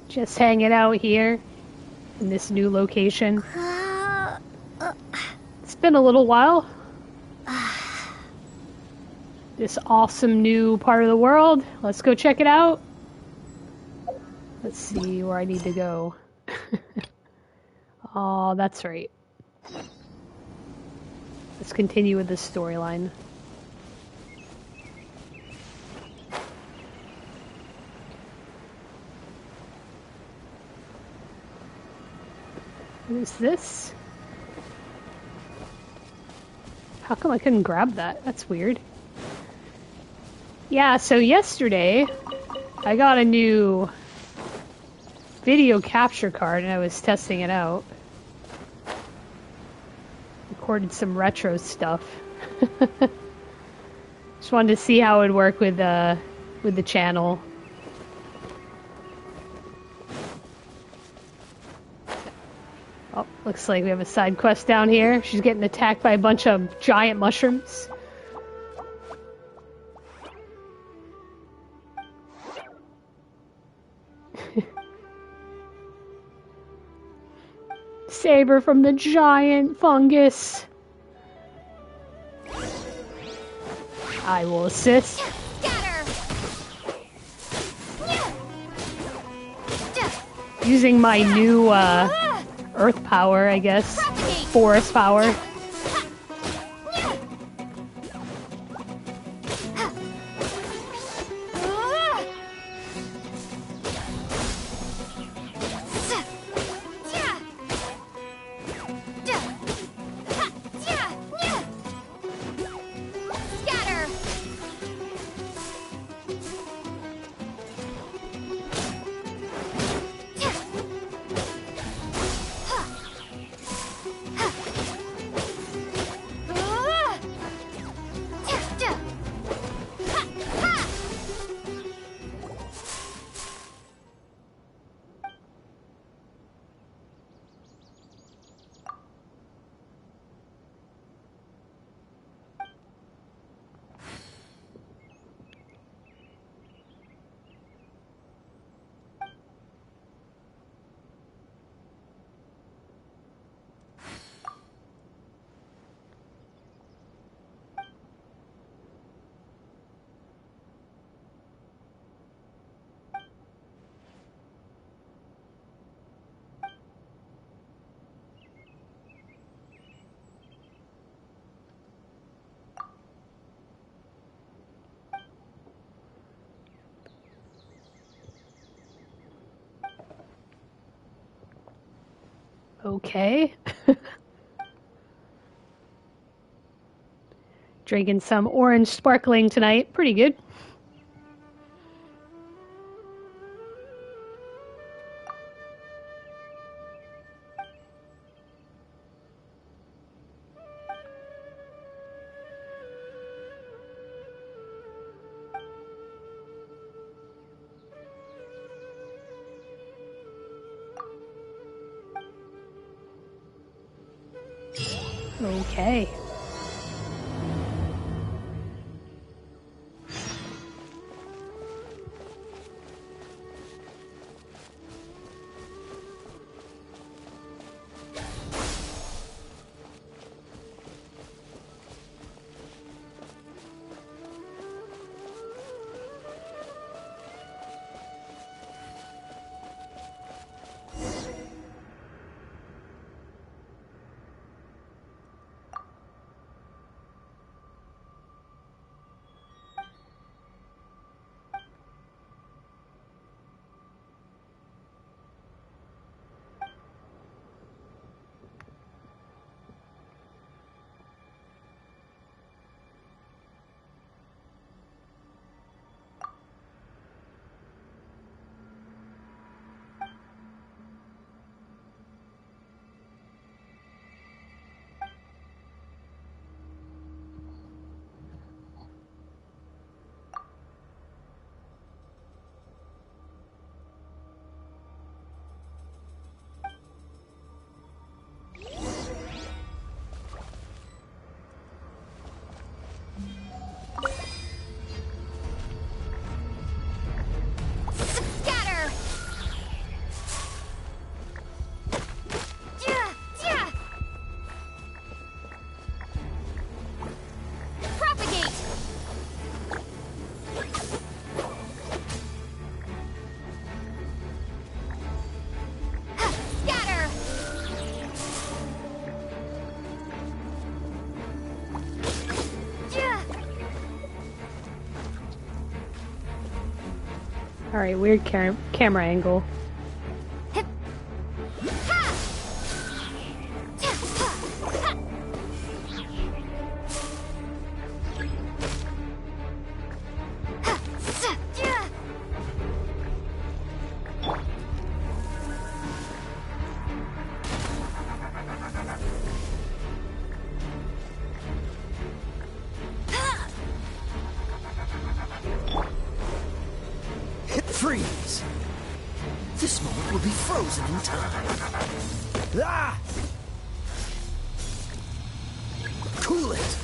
Just hanging out here in this new location. It's been a little while. This awesome new part of the world. Let's go check it out. Let's see where I need to go. Oh, that's right. Let's continue with this storyline. What is this? How come I couldn't grab that? That's weird. Yeah, so yesterday I got a new video capture card and I was testing it out. Recorded some retro stuff. Just wanted to see how it would work with the channel. Oh, looks like we have a side quest down here. She's getting attacked by a bunch of giant mushrooms. Save her from the giant fungus. I will assist. Using my new earth power, I guess. Forest power. Okay. Drinking some orange sparkling tonight. Pretty good. Okay. Alright, weird camera angle. Freeze! This moment will be frozen in time. Ah! Cool it!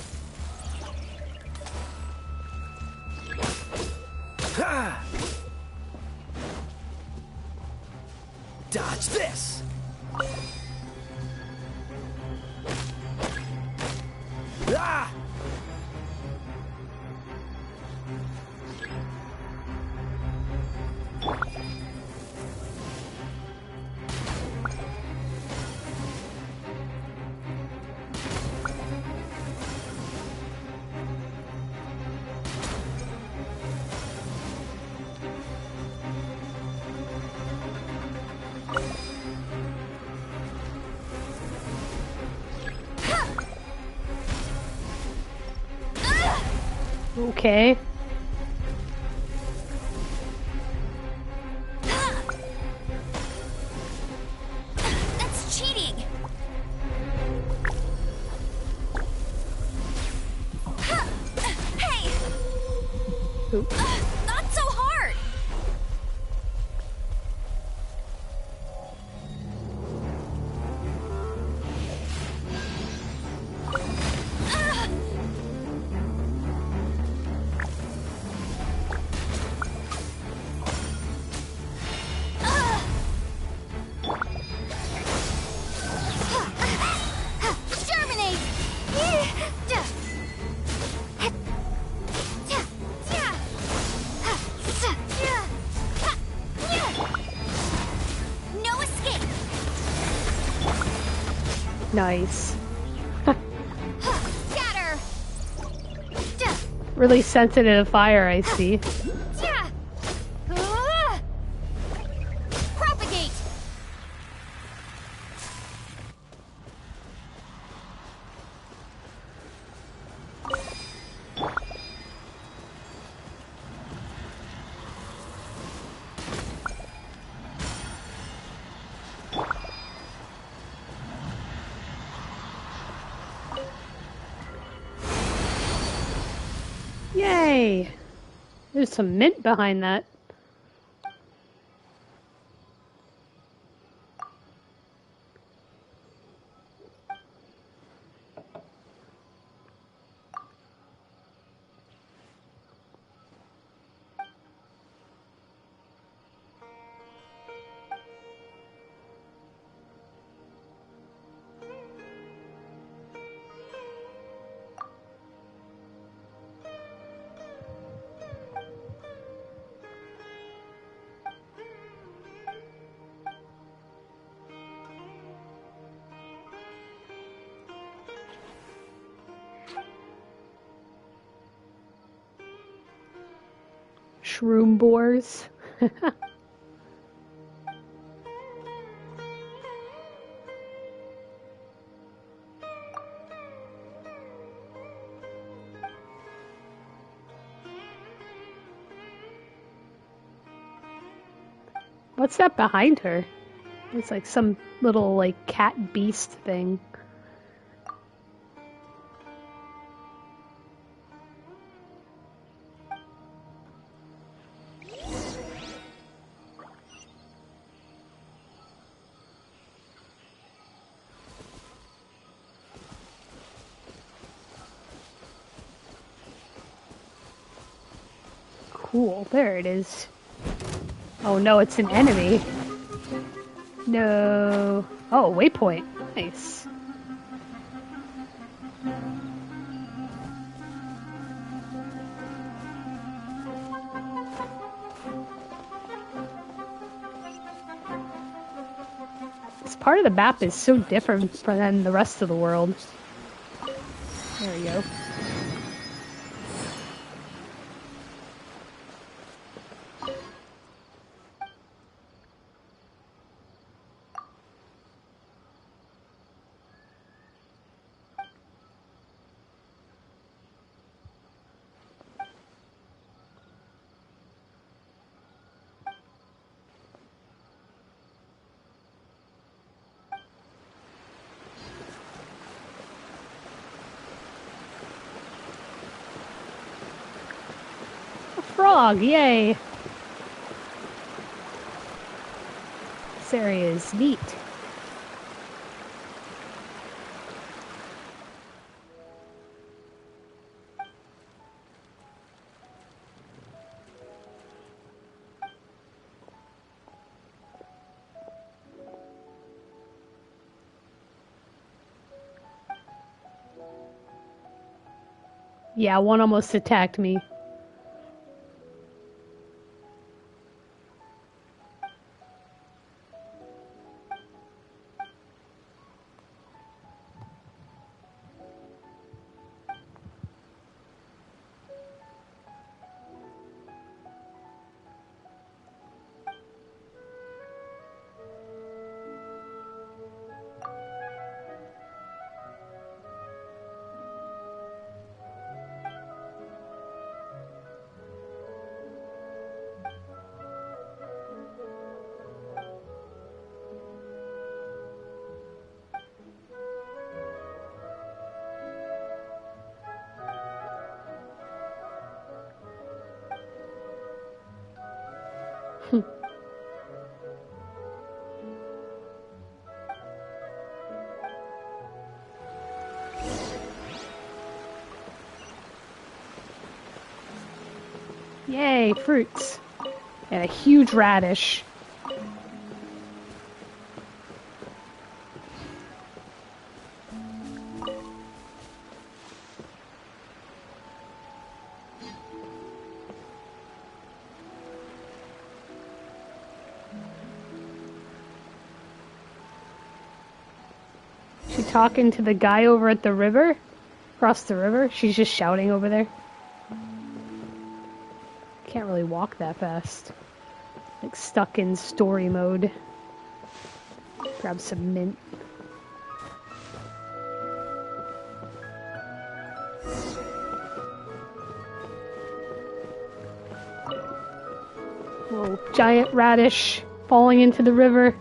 Ha! Dodge this! Ah! Okay. That's cheating. Hey, Oop. not so hard. Germinate. No escape. Nice. Scatter. Really sensitive to fire, I see. Propagate. Yay! There's some mint behind that. Shroom boars. What's that behind her? It's like some little like cat beast thing. Cool, there it is. Oh no, it's an enemy. No. Oh, waypoint. Nice. This part of the map is so different than the rest of the world. There we go. fog, yay! This area is neat. Yeah, one almost attacked me. Yay, fruits. And a huge radish. She talking to the guy over at the river? Across the river? She's just shouting over there. Can't really walk that fast. Like stuck in story mode. Grab some mint. Whoa, giant radish falling into the river.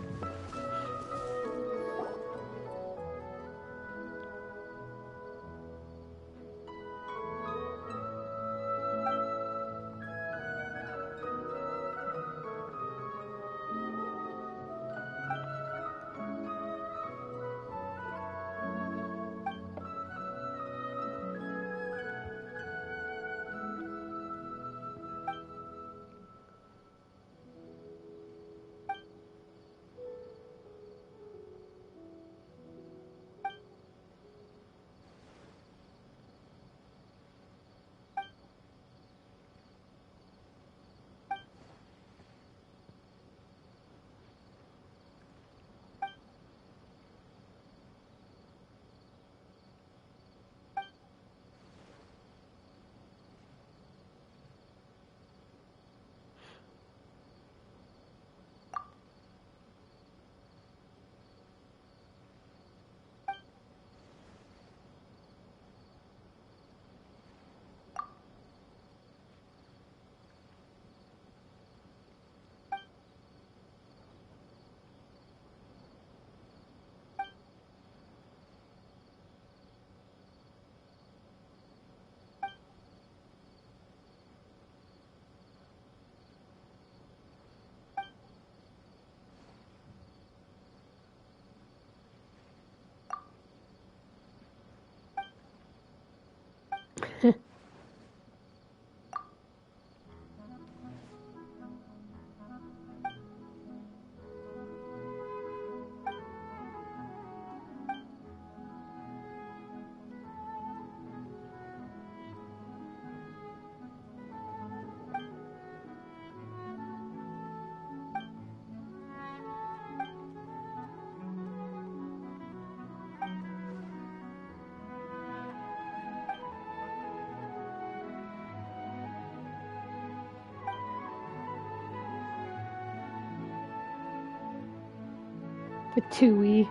Patooey.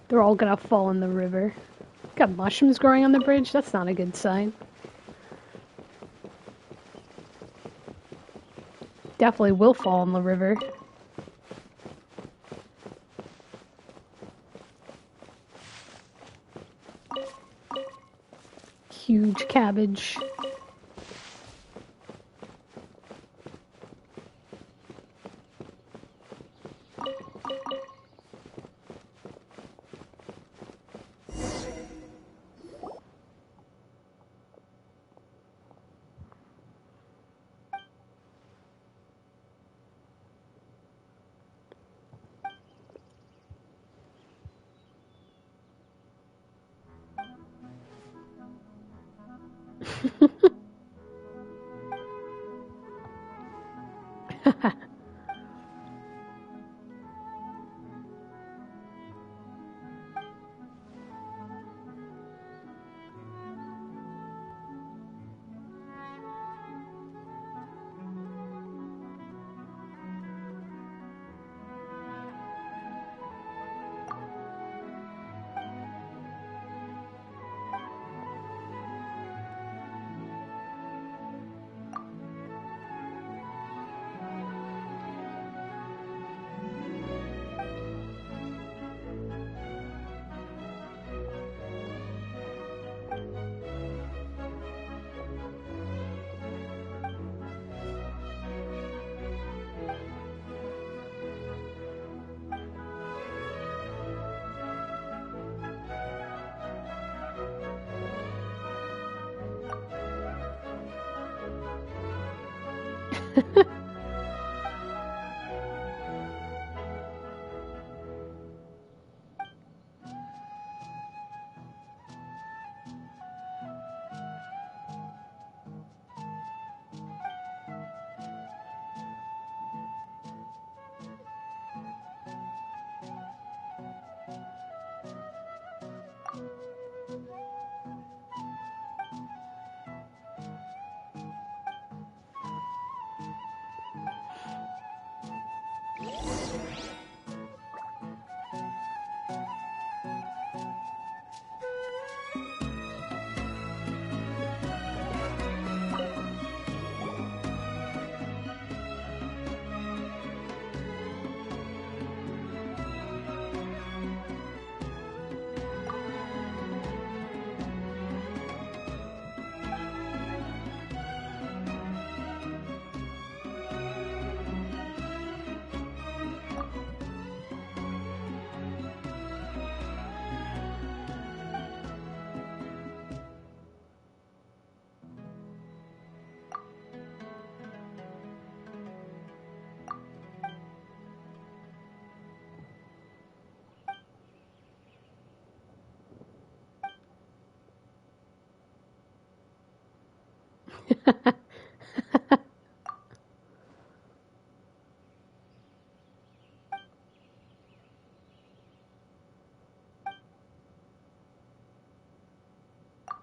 They're all gonna fall in the river. Got mushrooms growing on the bridge? That's not a good sign. Definitely will fall in the river. Huge cabbage.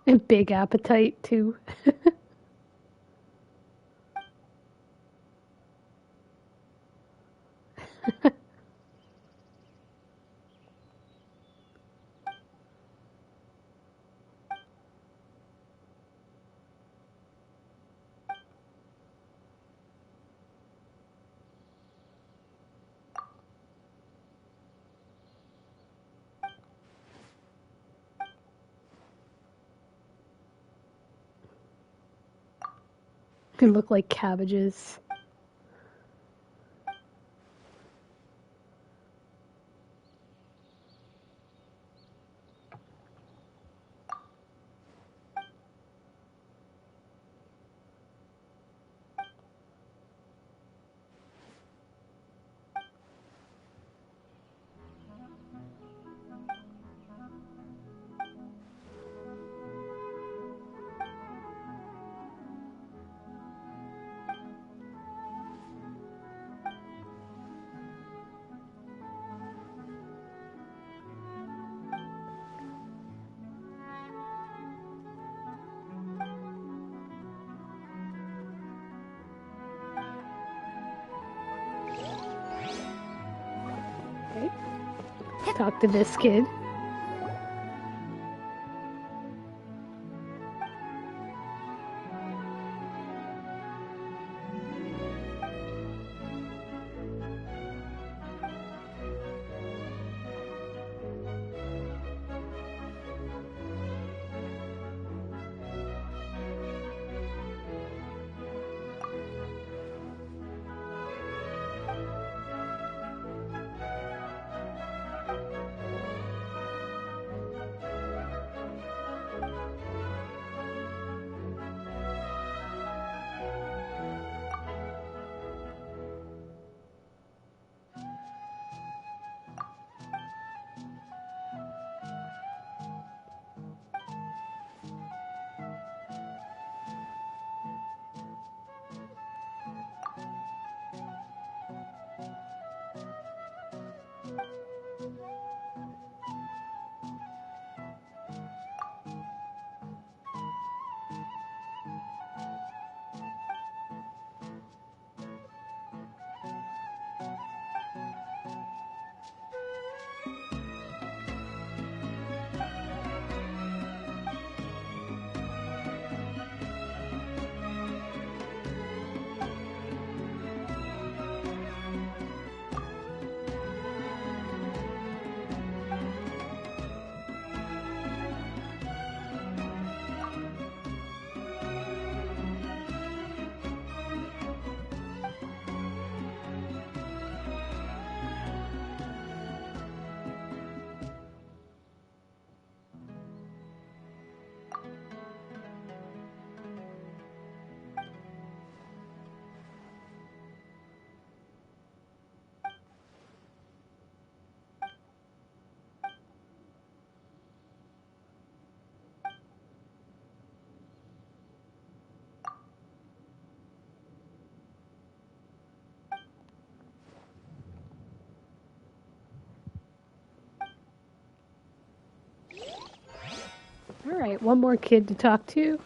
And big appetite, too. They look like cabbages. Okay. Talk to this kid. Alright, one more kid to talk to.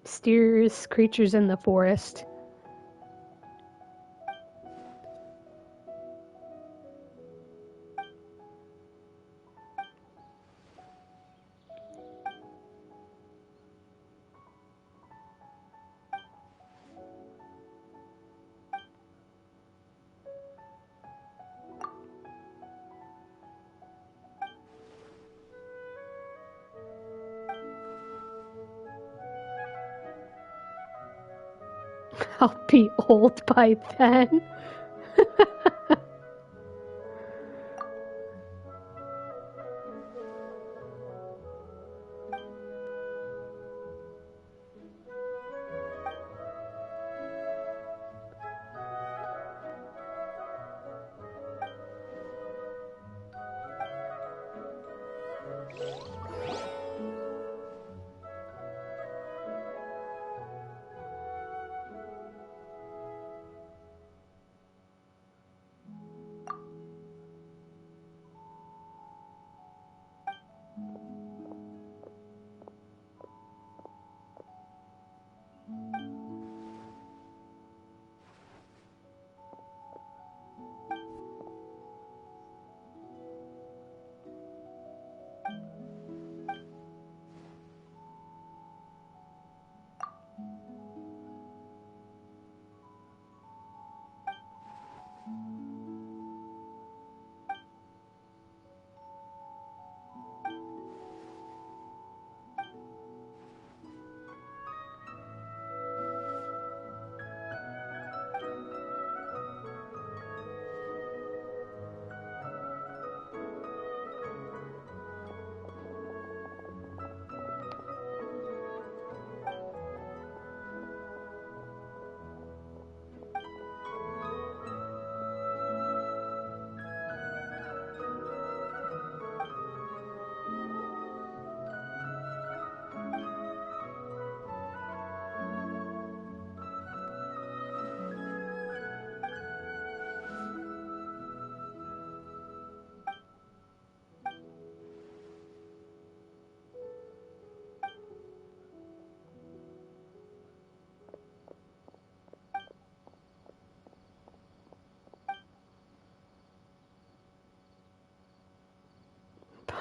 Mysterious creatures in the forest. I'll be old by then.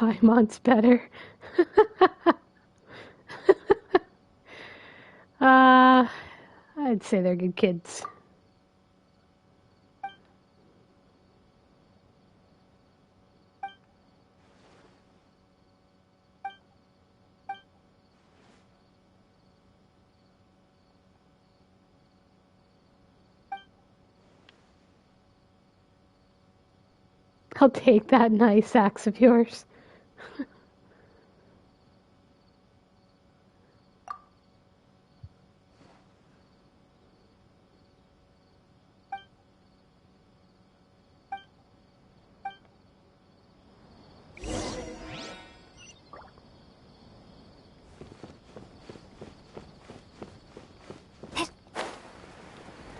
Paimon's better. I'd say they're good kids. I'll take that nice axe of yours.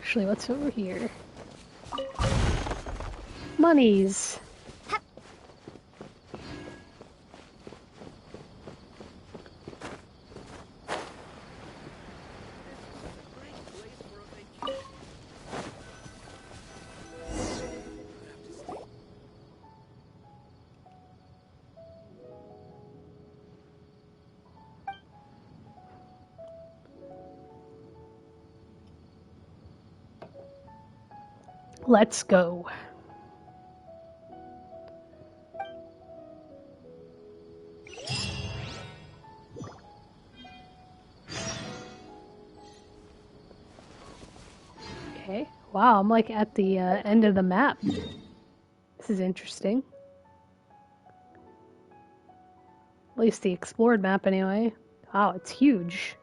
Actually, what's over here? Monies. Let's go. Okay. Wow, I'm like at the end of the map. This is interesting. At least the explored map anyway. Wow, it's huge.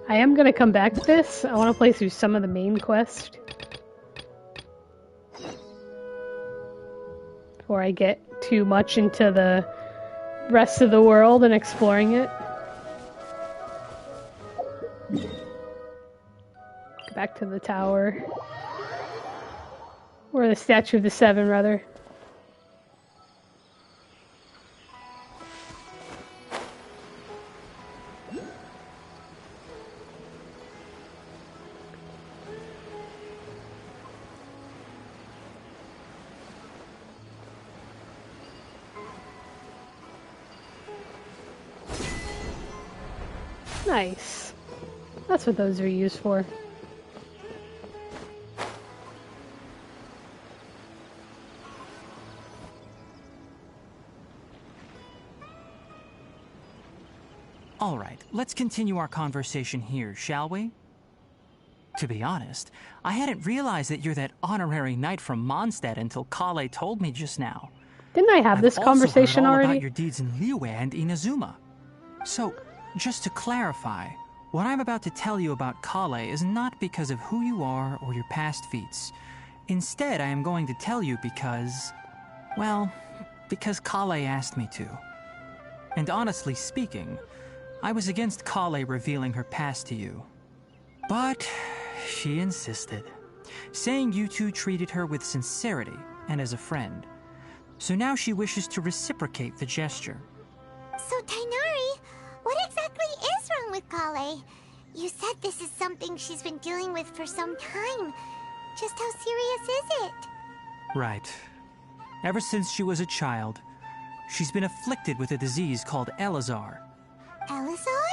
I am gonna come back to this. I want to play through some of the main quest before I get too much into the rest of the world and exploring it. Go back to the tower. Or the Statue of the Seven, rather. Nice. That's what those are used for. All right, let's continue our conversation here, shall we? To be honest, I hadn't realized that you're that honorary knight from Mondstadt until Kale told me just now. Didn't I have this conversation I've also heard all already? about your deeds in Liyue and Inazuma. So, just to clarify, what I'm about to tell you about Kale is not because of who you are or your past feats. Instead, I am going to tell you because, well, because Kale asked me to. And honestly speaking, I was against Kale revealing her past to you. But she insisted, saying you two treated her with sincerity and as a friend. So now she wishes to reciprocate the gesture. So, Tainari, what exactly is wrong with Kale? You said this is something she's been dealing with for some time. Just how serious is it? Right. Ever since she was a child, she's been afflicted with a disease called Elazar. Elazar?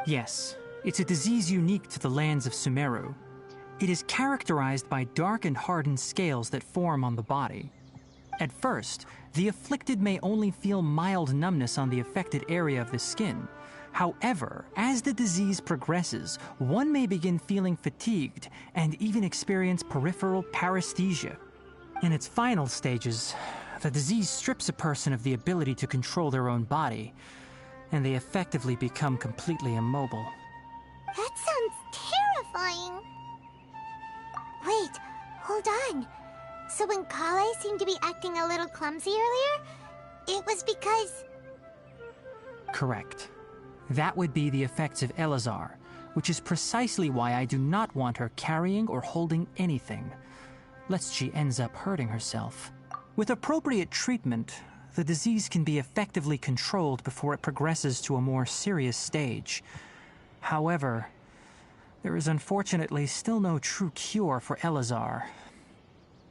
Yes, it's a disease unique to the lands of Sumeru. It is characterized by dark and hardened scales that form on the body. At first, the afflicted may only feel mild numbness on the affected area of the skin. However, as the disease progresses, one may begin feeling fatigued and even experience peripheral paresthesia. In its final stages, the disease strips a person of the ability to control their own body, and they effectively become completely immobile. That sounds terrifying. Wait, hold on. So when Kale seemed to be acting a little clumsy earlier, it was because... Correct. That would be the effects of Elazar, which is precisely why I do not want her carrying or holding anything, lest she ends up hurting herself. With appropriate treatment, the disease can be effectively controlled before it progresses to a more serious stage. However, there is unfortunately still no true cure for Elazar.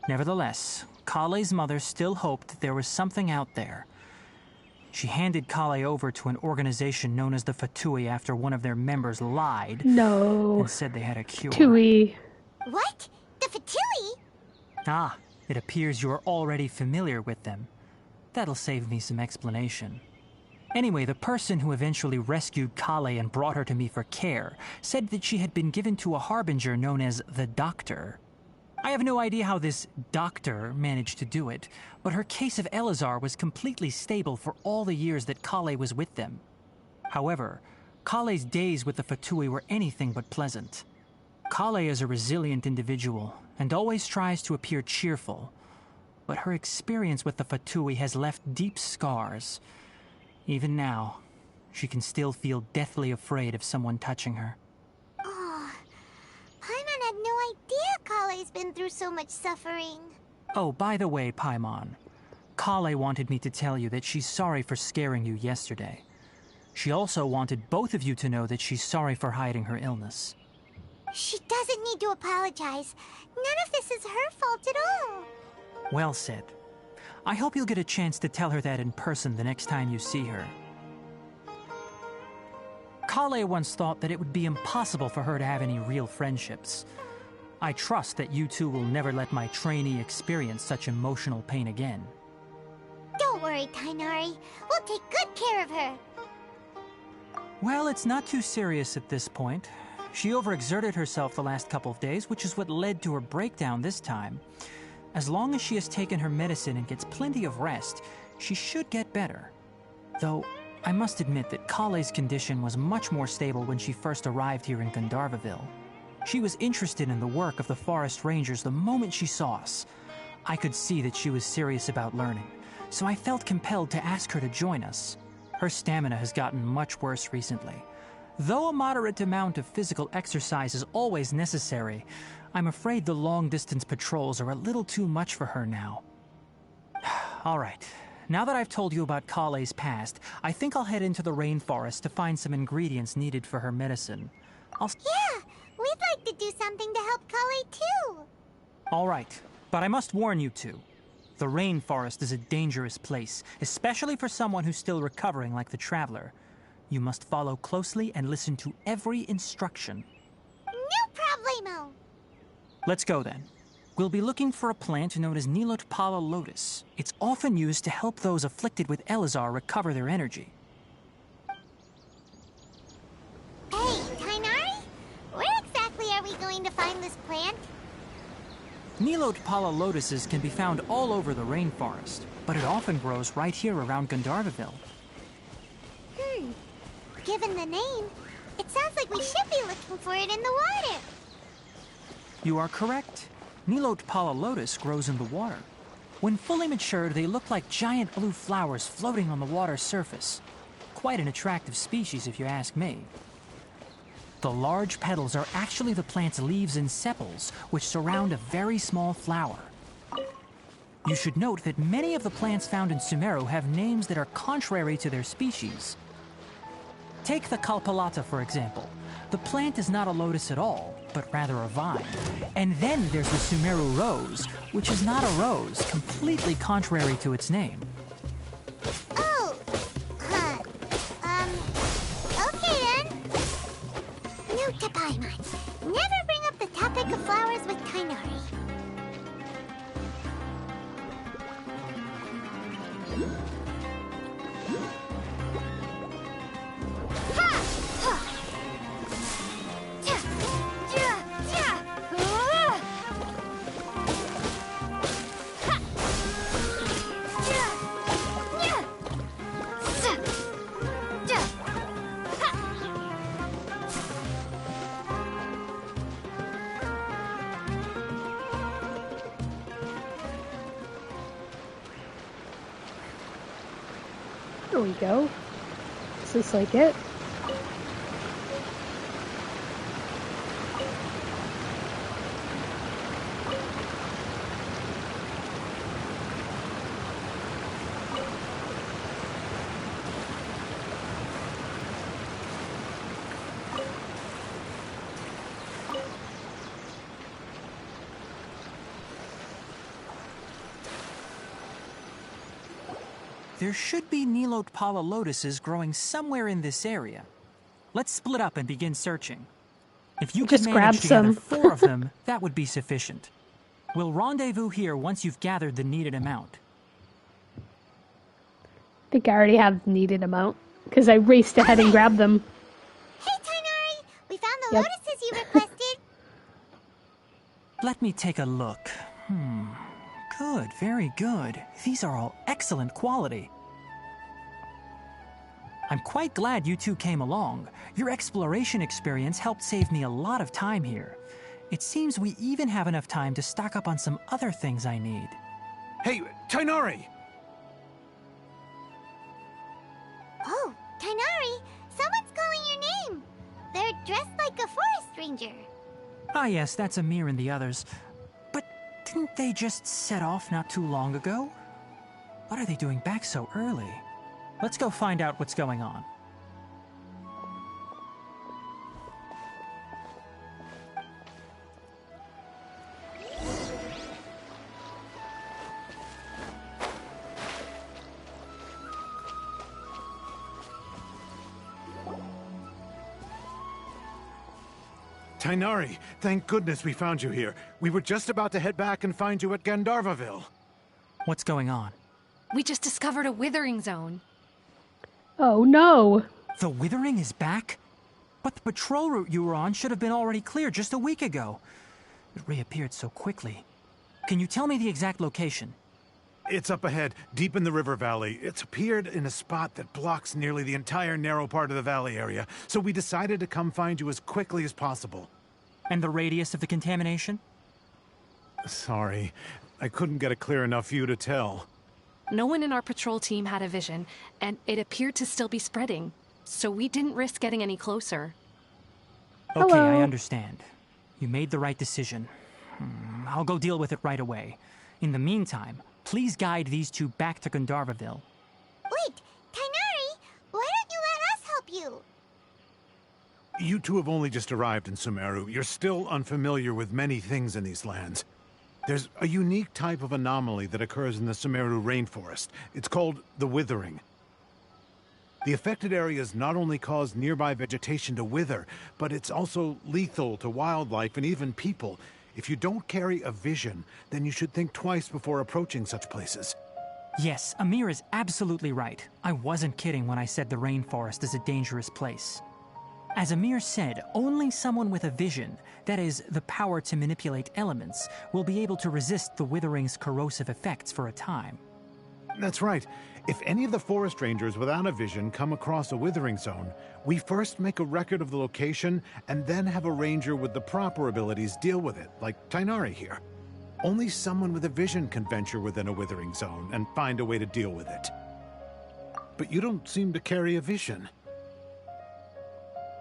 Nevertheless, Kale's mother still hoped that there was something out there. She handed Kale over to an organization known as the Fatui after one of their members lied No. and said they had a cure. Tui. What? The Fatui? Ah, it appears you are already familiar with them. That'll save me some explanation. Anyway, the person who eventually rescued Kale and brought her to me for care said that she had been given to a harbinger known as the Doctor. I have no idea how this doctor managed to do it, but her case of Elazar was completely stable for all the years that Kale was with them. However, Kale's days with the Fatui were anything but pleasant. Kale is a resilient individual and always tries to appear cheerful, but her experience with the Fatui has left deep scars. Even now, she can still feel deathly afraid of someone touching her. Oh, Paimon had no idea Kale's been through so much suffering. Oh, by the way, Paimon, Kale wanted me to tell you that she's sorry for scaring you yesterday. She also wanted both of you to know that she's sorry for hiding her illness. She doesn't need to apologize. None of this is her fault at all. Well said. I hope you'll get a chance to tell her that in person the next time you see her. Kale once thought that it would be impossible for her to have any real friendships. I trust that you two will never let my trainee experience such emotional pain again. Don't worry, Tainari. We'll take good care of her. Well, it's not too serious at this point. She overexerted herself the last couple of days, which is what led to her breakdown this time. As long as she has taken her medicine and gets plenty of rest, she should get better. Though, I must admit that Kale's condition was much more stable when she first arrived here in Gandharvaville. She was interested in the work of the forest rangers the moment she saw us. I could see that she was serious about learning, so I felt compelled to ask her to join us. Her stamina has gotten much worse recently. Though a moderate amount of physical exercise is always necessary, I'm afraid the long-distance patrols are a little too much for her now. All right, now that I've told you about Kale's past, I think I'll head into the rainforest to find some ingredients needed for her medicine. Yeah, we'd like to do something to help Kale too. All right, but I must warn you two. The rainforest is a dangerous place, especially for someone who's still recovering like the Traveler. You must follow closely and listen to every instruction. No problemo. Let's go then. We'll be looking for a plant known as Nilotpala lotus. It's often used to help those afflicted with Elazar recover their energy. Hey, Tainari? Where exactly are we going to find this plant? Nilotpala lotuses can be found all over the rainforest, but it often grows right here around Gandharvaville. Given the name, it sounds like we should be looking for it in the water. You are correct. Nilotpala lotus grows in the water. When fully matured, they look like giant blue flowers floating on the water's surface. Quite an attractive species, if you ask me. The large petals are actually the plant's leaves and sepals, which surround a very small flower. You should note that many of the plants found in Sumeru have names that are contrary to their species. Take the Kalpalata, for example. The plant is not a lotus at all, but rather a vine. And then there's the Sumeru rose, which is not a rose, completely contrary to its name. Oh, okay then. Note to Paimon. Never bring up the topic of flowers with Tainari. There we go. Is this like it? There should be Nilotpala lotuses growing somewhere in this area. Let's split up and begin searching. If you could Just grab manage to gather some. 4 of them, that would be sufficient. We'll rendezvous here once you've gathered the needed amount. think I already have the needed amount, because I raced ahead and grabbed them. Hey, Tainari! We found the Yep. lotuses you requested. Let me take a look. Good, very good. These are all excellent quality. I'm quite glad you two came along. Your exploration experience helped save me a lot of time here. It seems we even have enough time to stock up on some other things I need. Hey, Tainari! Oh, Tainari! Someone's calling your name! They're dressed like a forest ranger. Ah yes, that's Amir and the others. But didn't they just set off not too long ago? What are they doing back so early? Let's go find out what's going on. Tainari, thank goodness we found you here. We were just about to head back and find you at Gandharvaville. What's going on? We just discovered a withering zone. Oh no! The Withering is back? But the patrol route you were on should have been already cleared just a week ago. It reappeared so quickly. Can you tell me the exact location? It's up ahead, deep in the river valley. It's appeared in a spot that blocks nearly the entire narrow part of the valley area, so we decided to come find you as quickly as possible. And the radius of the contamination? Sorry, I couldn't get a clear enough view to tell. No one in our patrol team had a vision, and it appeared to still be spreading. So we didn't risk getting any closer. Okay, Hello. I understand. You made the right decision. I'll go deal with it right away. In the meantime, please guide these two back to Gandharvaville. Wait, Tainari! Why don't you let us help you? You two have only just arrived in Sumeru. You're still unfamiliar with many things in these lands. There's a unique type of anomaly that occurs in the Sumeru rainforest. It's called the Withering. The affected areas not only cause nearby vegetation to wither, but it's also lethal to wildlife and even people. If you don't carry a vision, then you should think twice before approaching such places. Yes, Amir is absolutely right. I wasn't kidding when I said the rainforest is a dangerous place. As Amir said, only someone with a vision, that is, the power to manipulate elements, will be able to resist the Withering's corrosive effects for a time. That's right. If any of the forest rangers without a vision come across a withering zone, we first make a record of the location and then have a ranger with the proper abilities deal with it, like Tainari here. Only someone with a vision can venture within a withering zone and find a way to deal with it. But you don't seem to carry a vision.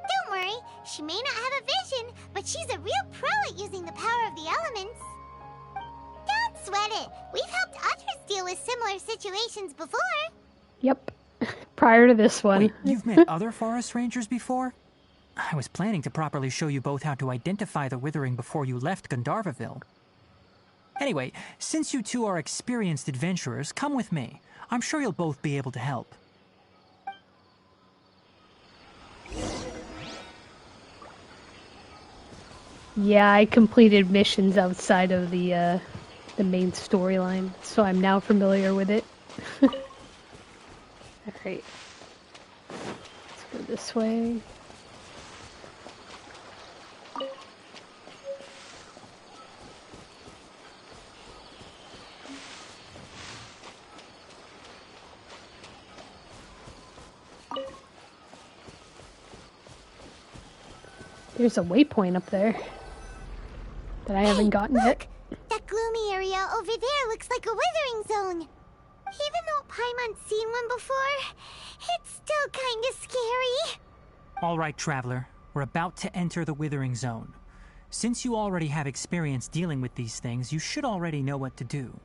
Don't worry, she may not have a vision, but she's a real pro at using the power of the elements. Don't sweat it. We've helped others deal with similar situations before. Yep. Prior to this one. Wait, you've met other forest rangers before? I was planning to properly show you both how to identify the Withering before you left Gandharvaville. Anyway, since you two are experienced adventurers, come with me. I'm sure you'll both be able to help. Yeah, I completed missions outside of the main storyline, so I'm now familiar with it. Alright. Let's go this way. There's a waypoint up there that I haven't gotten yet. That gloomy area over there looks like a withering zone. Even though Paimon's seen one before, it's still kinda scary. All right, Traveler. We're about to enter the Withering Zone. Since you already have experience dealing with these things, you should already know what to do.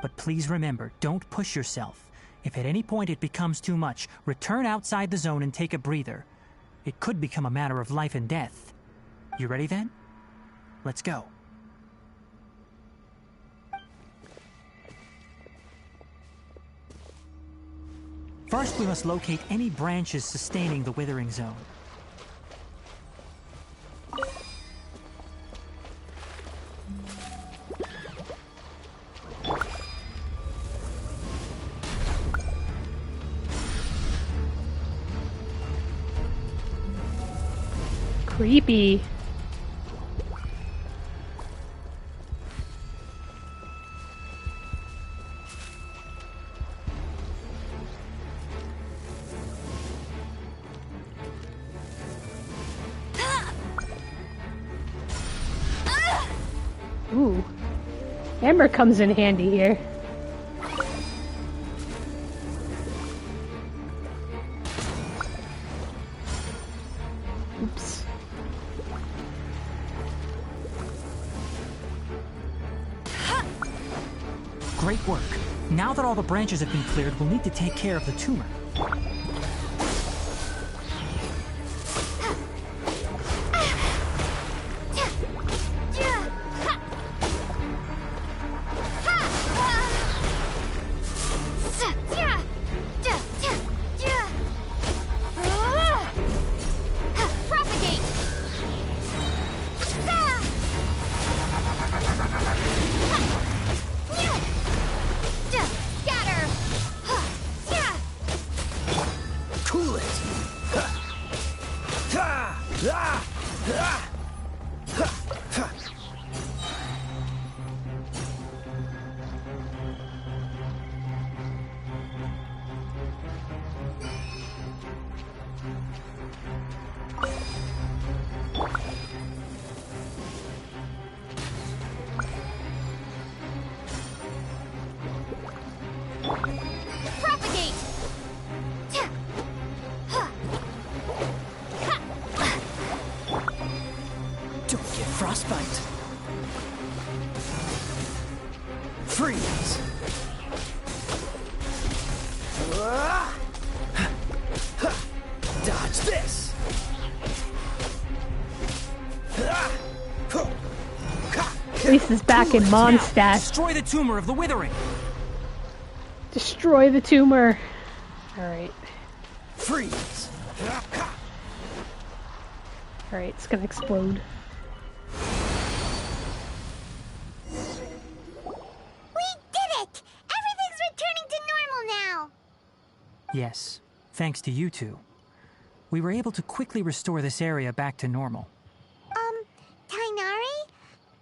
But please remember, don't push yourself. If at any point it becomes too much, return outside the zone and take a breather. It could become a matter of life and death. You ready then? Let's go. First, we must locate any branches sustaining the Withering Zone. Creepy. Ooh. Ember comes in handy here. Oops. Great work. Now that all the branches have been cleared, we'll need to take care of the tumor. Frostbite. Freeze. Dodge this. Reese is back in Mondstadt. Destroy the tumor of the withering. Destroy the tumor. Alright. Freeze. Alright, it's gonna explode. Yes, thanks to you two. We were able to quickly restore this area back to normal. Tainari?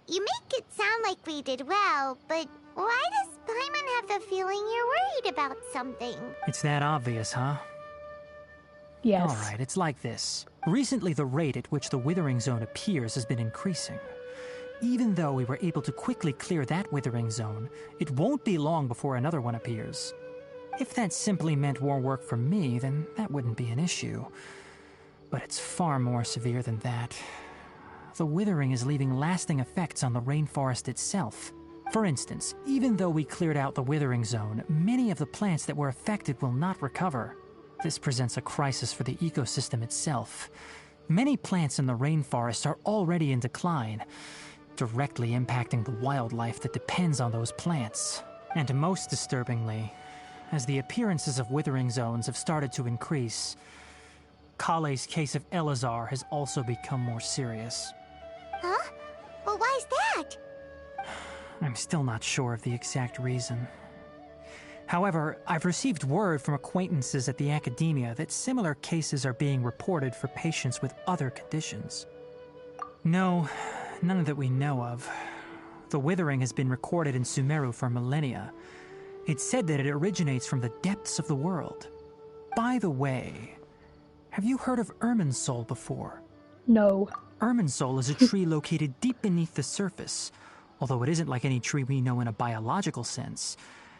You make it sound like we did well, but why does Paimon have the feeling you're worried about something? It's that obvious, huh? Yes. Alright, it's like this. Recently, the rate at which the withering zone appears has been increasing. Even though we were able to quickly clear that withering zone, it won't be long before another one appears. If that simply meant more work for me, then that wouldn't be an issue. But it's far more severe than that. The withering is leaving lasting effects on the rainforest itself. For instance, even though we cleared out the withering zone, many of the plants that were affected will not recover. This presents a crisis for the ecosystem itself. Many plants in the rainforest are already in decline, directly impacting the wildlife that depends on those plants. And most disturbingly, as the appearances of withering zones have started to increase, Kale's case of Elazar has also become more serious. Huh? But why's that? I'm still not sure of the exact reason. However, I've received word from acquaintances at the academia that similar cases are being reported for patients with other conditions. No, none that we know of. The withering has been recorded in Sumeru for millennia. It's said that it originates from the depths of the world. By the way, have you heard of Irminsul before? No. Irminsul is a tree located deep beneath the surface. Although it isn't like any tree we know in a biological sense,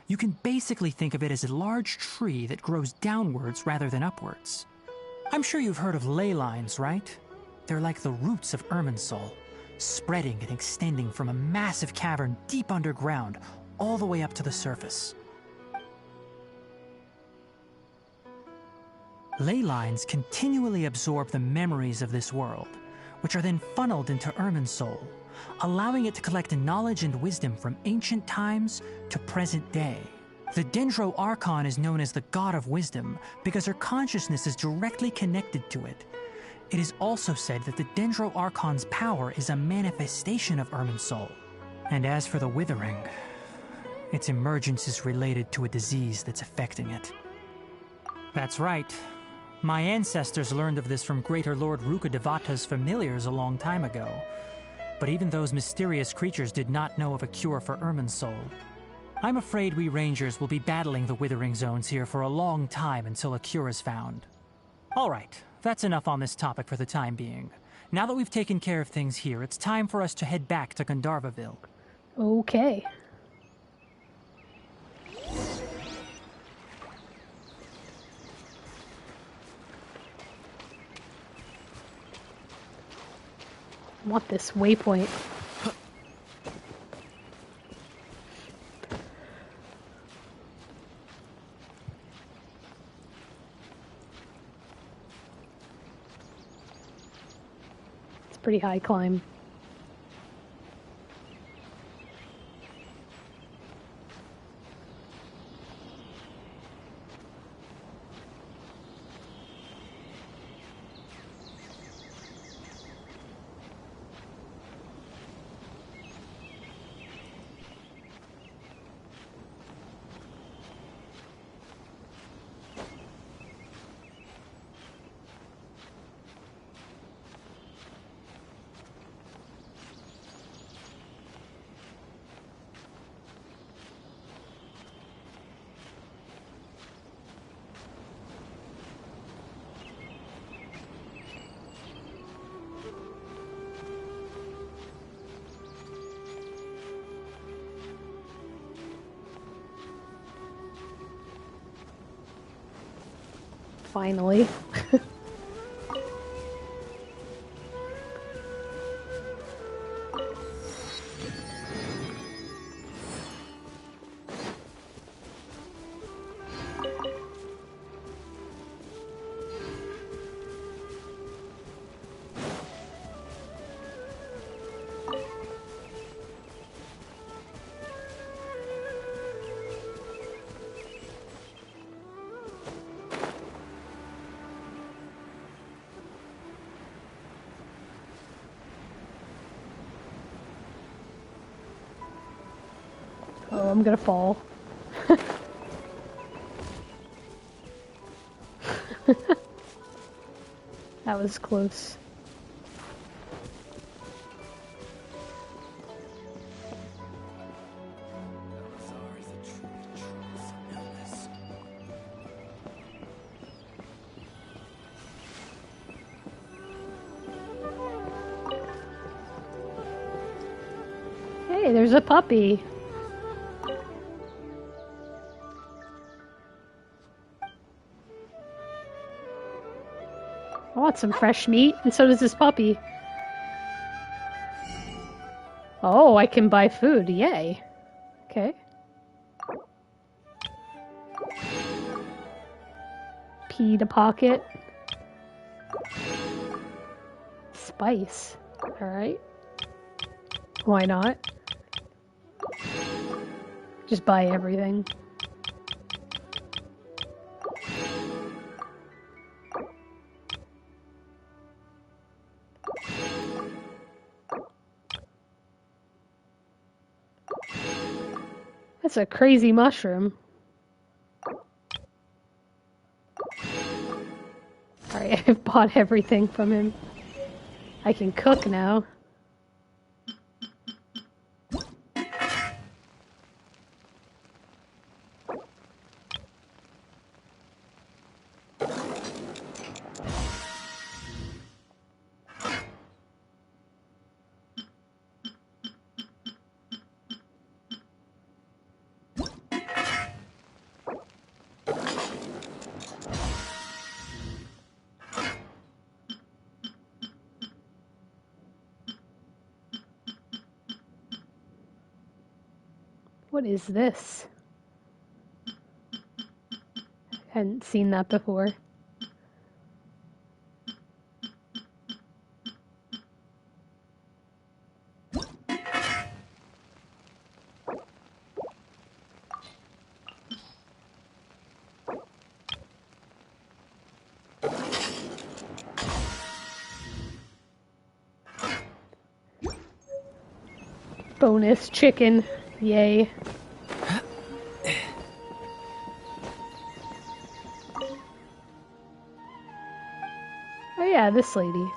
you can basically think of it as a large tree that grows downwards rather than upwards. I'm sure you've heard of ley lines, right? They're like the roots of Irminsul, spreading and extending from a massive cavern deep underground all the way up to the surface. Ley lines continually absorb the memories of this world, which are then funneled into Irminsul, allowing it to collect knowledge and wisdom from ancient times to present day. The Dendro Archon is known as the God of Wisdom because her consciousness is directly connected to it. It is also said that the Dendro Archon's power is a manifestation of Irminsul. And as for the Withering, its emergence is related to a disease that's affecting it. That's right. My ancestors learned of this from Greater Lord Rukadevata's familiars a long time ago. But even those mysterious creatures did not know of a cure for Irminsul. I'm afraid we rangers will be battling the withering zones here for a long time until a cure is found. Alright, that's enough on this topic for the time being. Now that we've taken care of things here, it's time for us to head back to Gandharvaville. Okay. I want this waypoint. It's a pretty high climb. Finally. Oh, I'm gonna fall. That was close. Hey, there's a puppy. I want some fresh meat, and so does this puppy. Oh, I can buy food. Yay. Okay. Pea to pocket. Spice. Alright. Why not? Just buy everything. That's a crazy mushroom. Alright, I've bought everything from him. I can cook now. What is this? Hadn't seen that before. Bonus chicken. Yay. yeah, this lady.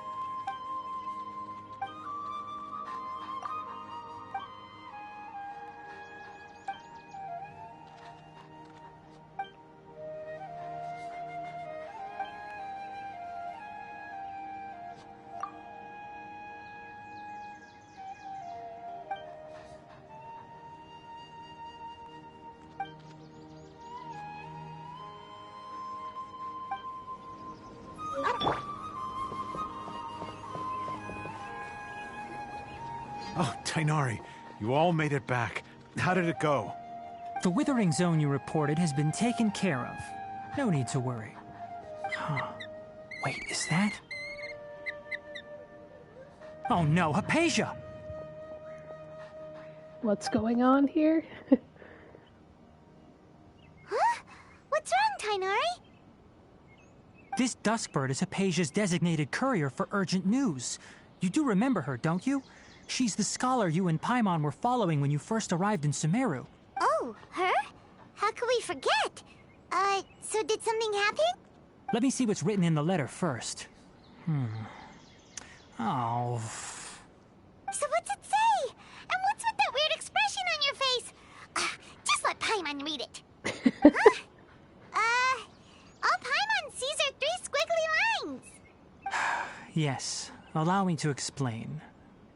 Oh, Tainari, you all made it back. How did it go? The withering zone you reported has been taken care of. No need to worry. Huh. Wait, is that? Oh no, Hypatia! What's going on here? Huh? What's wrong, Tainari? This Duskbird is Hypatia's designated courier for urgent news. You do remember her, don't you? She's the scholar you and Paimon were following when you first arrived in Sumeru. Oh, her? How could we forget? So did something happen? Let me see what's written in the letter first. Oh. So what's it say? And what's with that weird expression on your face? Just let Paimon read it. Huh? All Paimon sees are 3 squiggly lines. Yes, allow me to explain.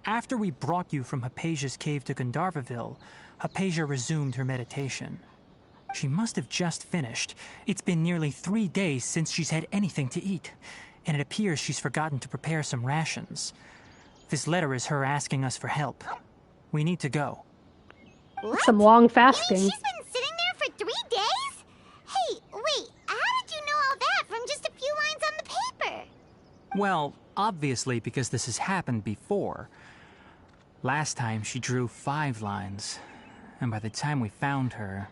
After we brought you from Hypatia's cave to Gandharvaville, Hypatia resumed her meditation. She must have just finished. It's been nearly 3 days since she's had anything to eat, and it appears she's forgotten to prepare some rations. This letter is her asking us for help. We need to go. What? Some long You mean fasting. she's been sitting there for 3 days? Hey, wait, how did you know all that from just a few lines on the paper? Well, obviously because this has happened before. Last time she drew 5 lines, and by the time we found her...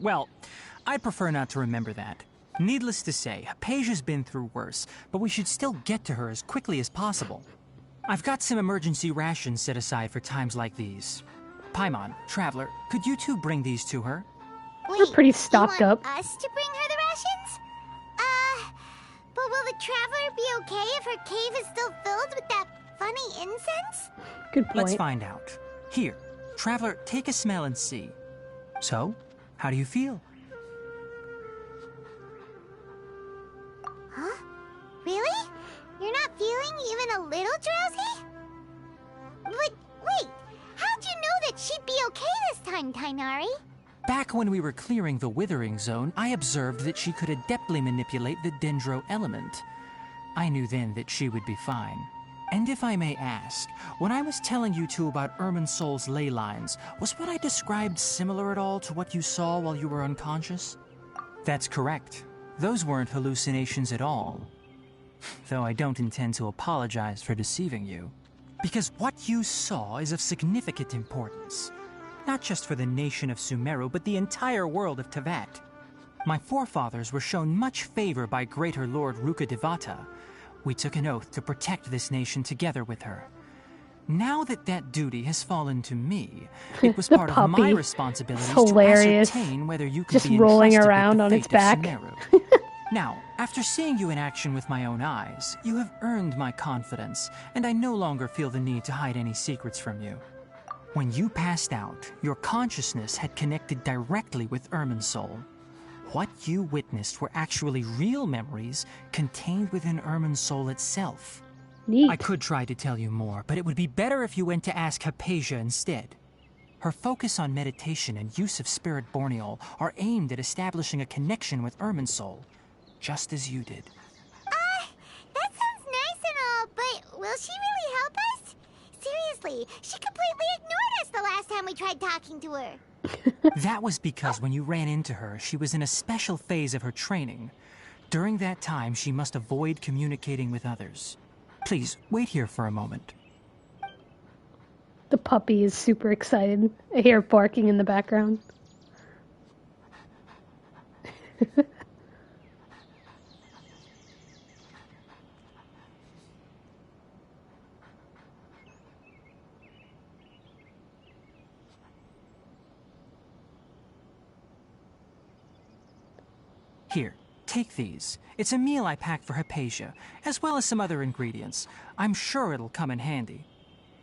Well, I'd prefer not to remember that. Needless to say, Hypatia's been through worse, but we should still get to her as quickly as possible. I've got some emergency rations set aside for times like these. Paimon, Traveler, could you two bring these to her? We're pretty you stocked want up. us to bring her the rations? But will the Traveler be okay if her cave is still filled with that funny incense? Good point. Let's find out. Here, Traveler, take a smell and see. So, how do you feel? Huh? Really? You're not feeling even a little drowsy? But wait, how'd you know that she'd be okay this time, Tainari? Back when we were clearing the Withering Zone, I observed that she could adeptly manipulate the Dendro element. I knew then that she would be fine. And if I may ask, when I was telling you two about Irminsol's ley lines, was what I described similar at all to what you saw while you were unconscious? That's correct. Those weren't hallucinations at all. Though I don't intend to apologize for deceiving you. Because what you saw is of significant importance. Not just for the nation of Sumeru, but the entire world of Tevat. My forefathers were shown much favor by Greater Lord Rukkhadevata. We took an oath to protect this nation together with her. Now that that duty has fallen to me, it was The part of my puppy. responsibilities It's hilarious. to ascertain whether you could Just be rolling entrusted around with on the its fate of back. Sumeru. Now, after seeing you in action with my own eyes, you have earned my confidence, and I no longer feel the need to hide any secrets from you. When you passed out, your consciousness had connected directly with Irminsul. What you witnessed were actually real memories contained within Irminsul itself. Neat. I could try to tell you more, but it would be better if you went to ask Hypatia instead. Her focus on meditation and use of Spirit Borneol are aimed at establishing a connection with Irminsul, just as you did. That sounds nice and all, but will she really help us? Seriously, she completely ignored us the last time we tried talking to her. That was because when you ran into her, she was in a special phase of her training. During that time, she must avoid communicating with others. Please, wait here for a moment. The puppy is super excited. I hear barking in the background. Here, Take these. It's a meal I packed for Hypatia, as well as some other ingredients. I'm sure it'll come in handy.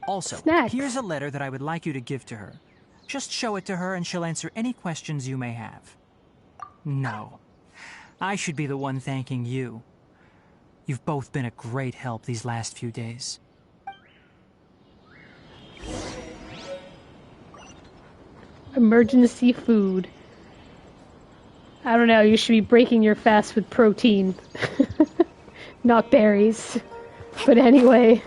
Also, Snacks. here's a letter that I would like you to give to her. Just show it to her and she'll answer any questions you may have. No. I should be the one thanking you. You've both been a great help these last few days. Emergency food. I don't know, you should be breaking your fast with protein. Not berries. But anyway.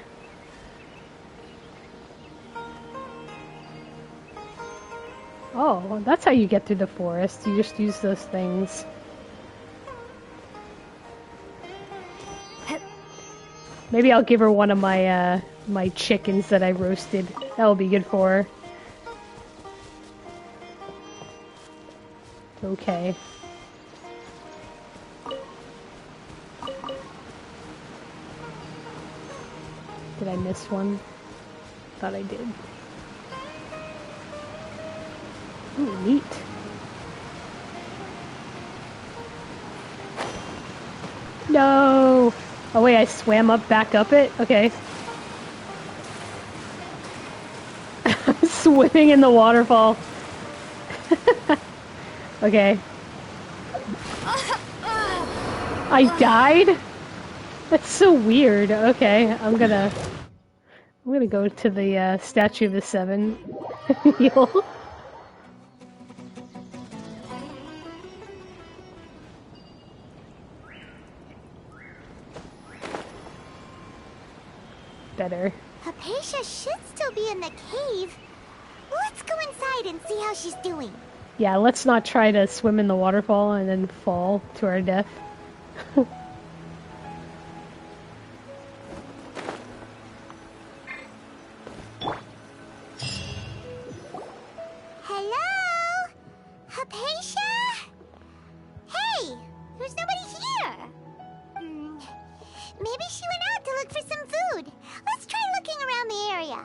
Oh, that's how you get through the forest. You just use those things. Maybe I'll give her one of my my chickens that I roasted. That'll be good for her. Okay. Did I miss one? Thought I did. Ooh, neat. No! Oh wait, I swam back up it? Okay. I'm swimming in the waterfall. Okay. I died? That's so weird. Okay, I'm gonna go to the Statue of the Seven. Heal. Better. Hypatia should still be in the cave. Let's go inside and see how she's doing. Yeah, let's not try to swim in the waterfall and then fall to our death. Hello? Hypatia? Hey, there's nobody here. Maybe she went out to look for some food. Let's try looking around the area.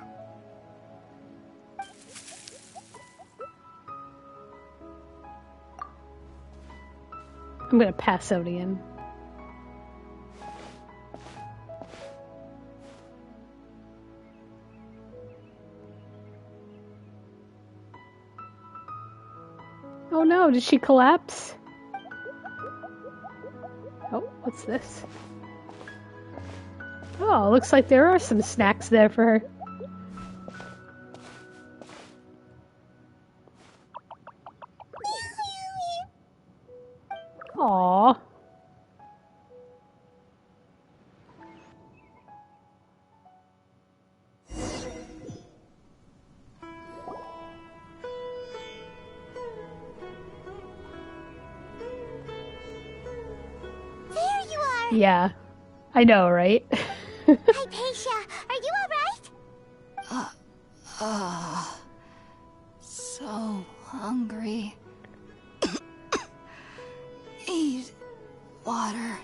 I'm gonna pass out again. Oh no, did she collapse? Oh, what's this? Oh, looks like there are some snacks there for her. Aww. There you are. Yeah. I know, right? Hypatia, are you alright? So hungry. Need water.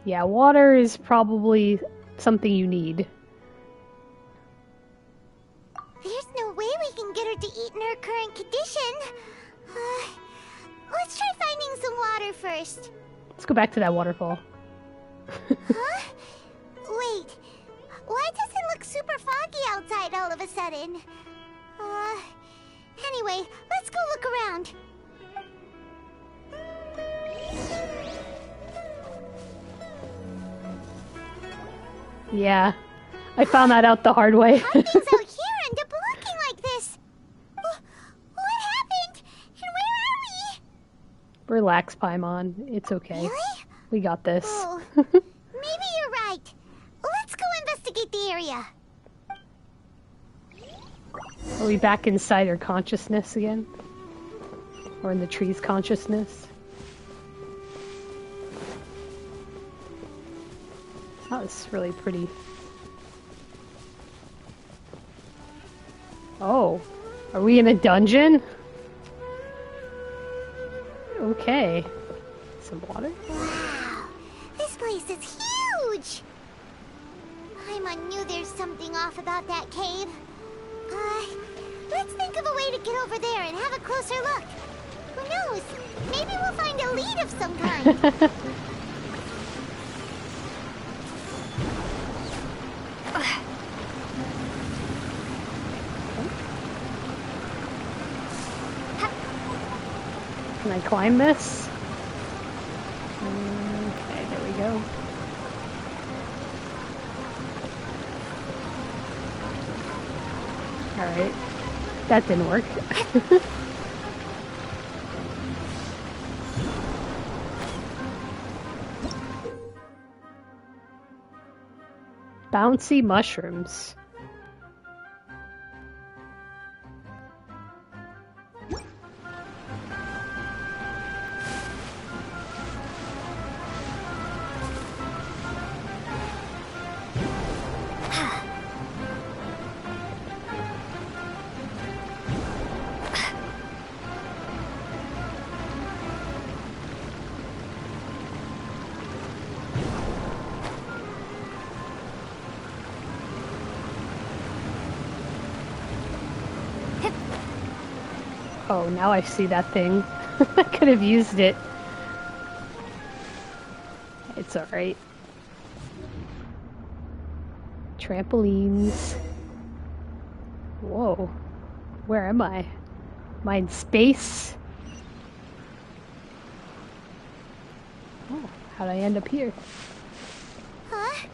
Yeah, water is probably something you need. There's no way we can get her to eat in her current condition. Let's try finding some water first. Let's go back to that waterfall. Huh? Wait. Why does it look super foggy outside all of a sudden? Anyway, let's go look around. Yeah. I found that out the hard way. How did things out here end up looking like this? What happened? And where are we? Relax, Paimon. It's okay. Really? We got this. Oh, maybe you're right. Let's go investigate the area. Are we back inside her consciousness again? Or in the tree's consciousness? That was really pretty. Oh, are we in a dungeon? Okay. Some water? Wow, this place is huge! Paimon knew there's something off about that cave. Let's think of a way to get over there and have a closer look. Who knows? Maybe we'll find a lead of some kind. Can I climb this? Okay, there we go. Alright. That didn't work. Bouncy mushrooms. Oh, now I see that thing. I could have used it. It's alright. Trampolines. Whoa. Where am I? Am I in space? Oh, how'd I end up here? Huh?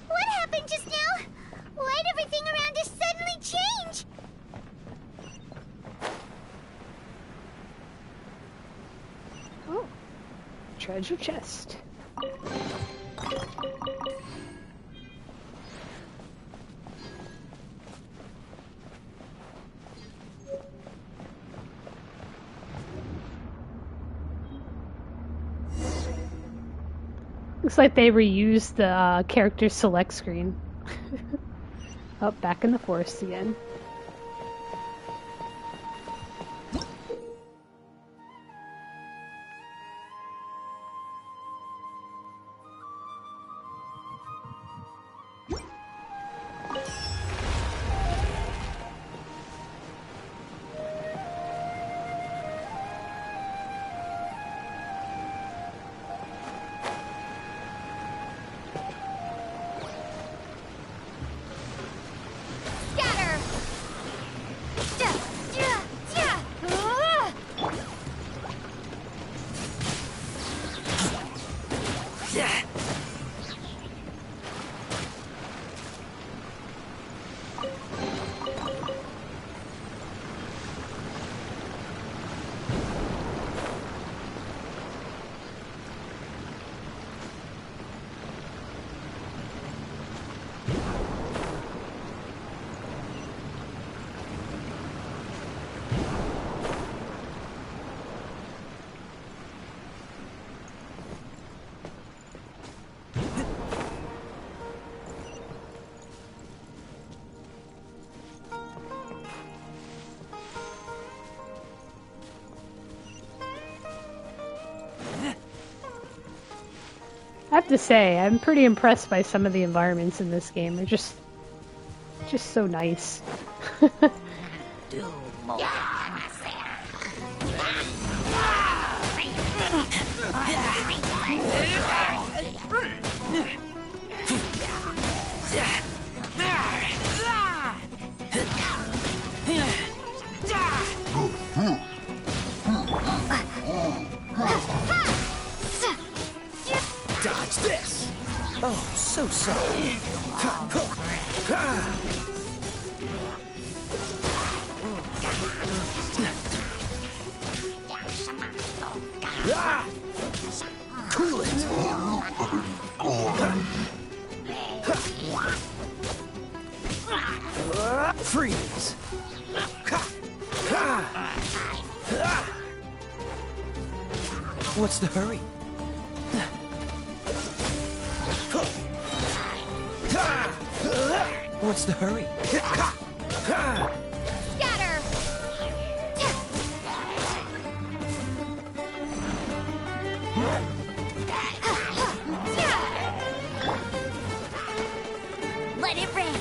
What happened just now? Why'd everything around us suddenly change? Oh. Treasure chest. Looks like they reused the character select screen. Oh, back in the forest again. Scatter! I have to say, I'm pretty impressed by some of the environments in this game. They're just so nice. Dodge this! Oh, so sorry. Cool it! Freeze! What's the hurry? What's the hurry? Scatter! Let it rain!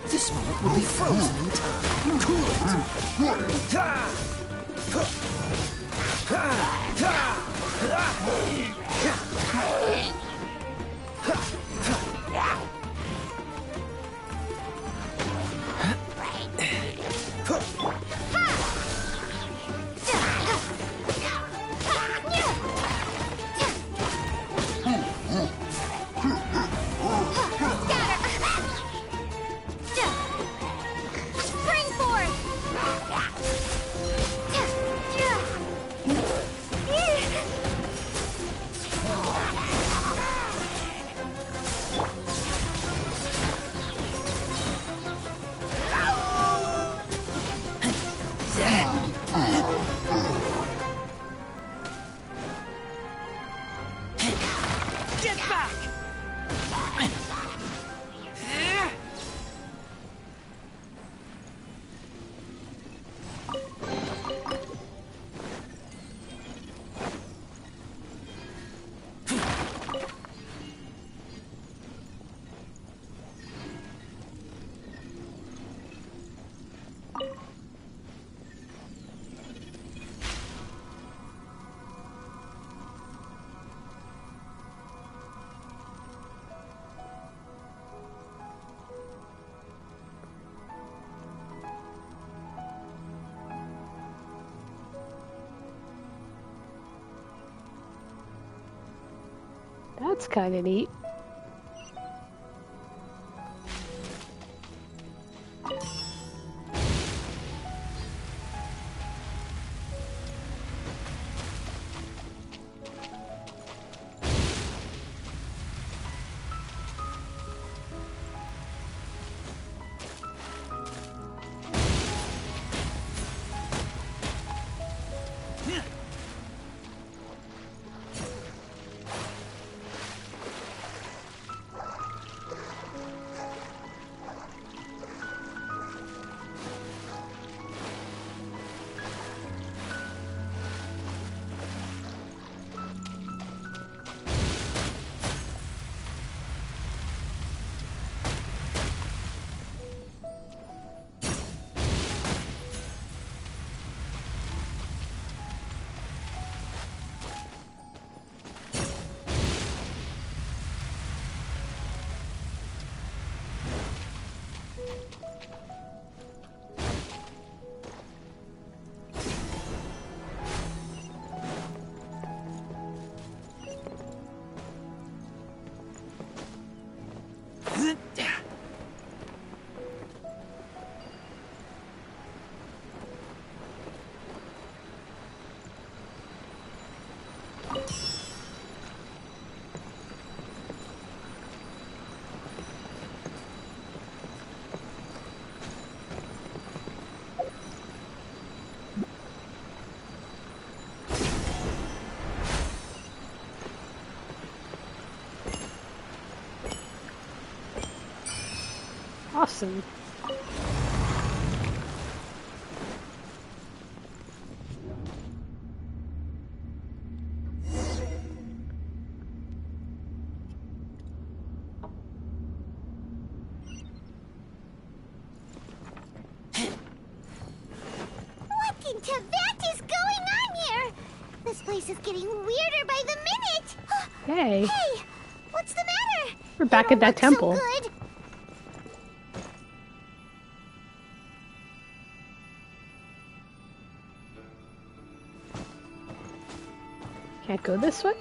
This This moment will be frozen in time. Cool Spring forth! Get back! That's kind of neat. Awesome. What in Tibet is going on here? This place is getting weirder by the minute. Hey, Hey, what's the matter? we're back You at that don't look temple. So good. Can't go this way?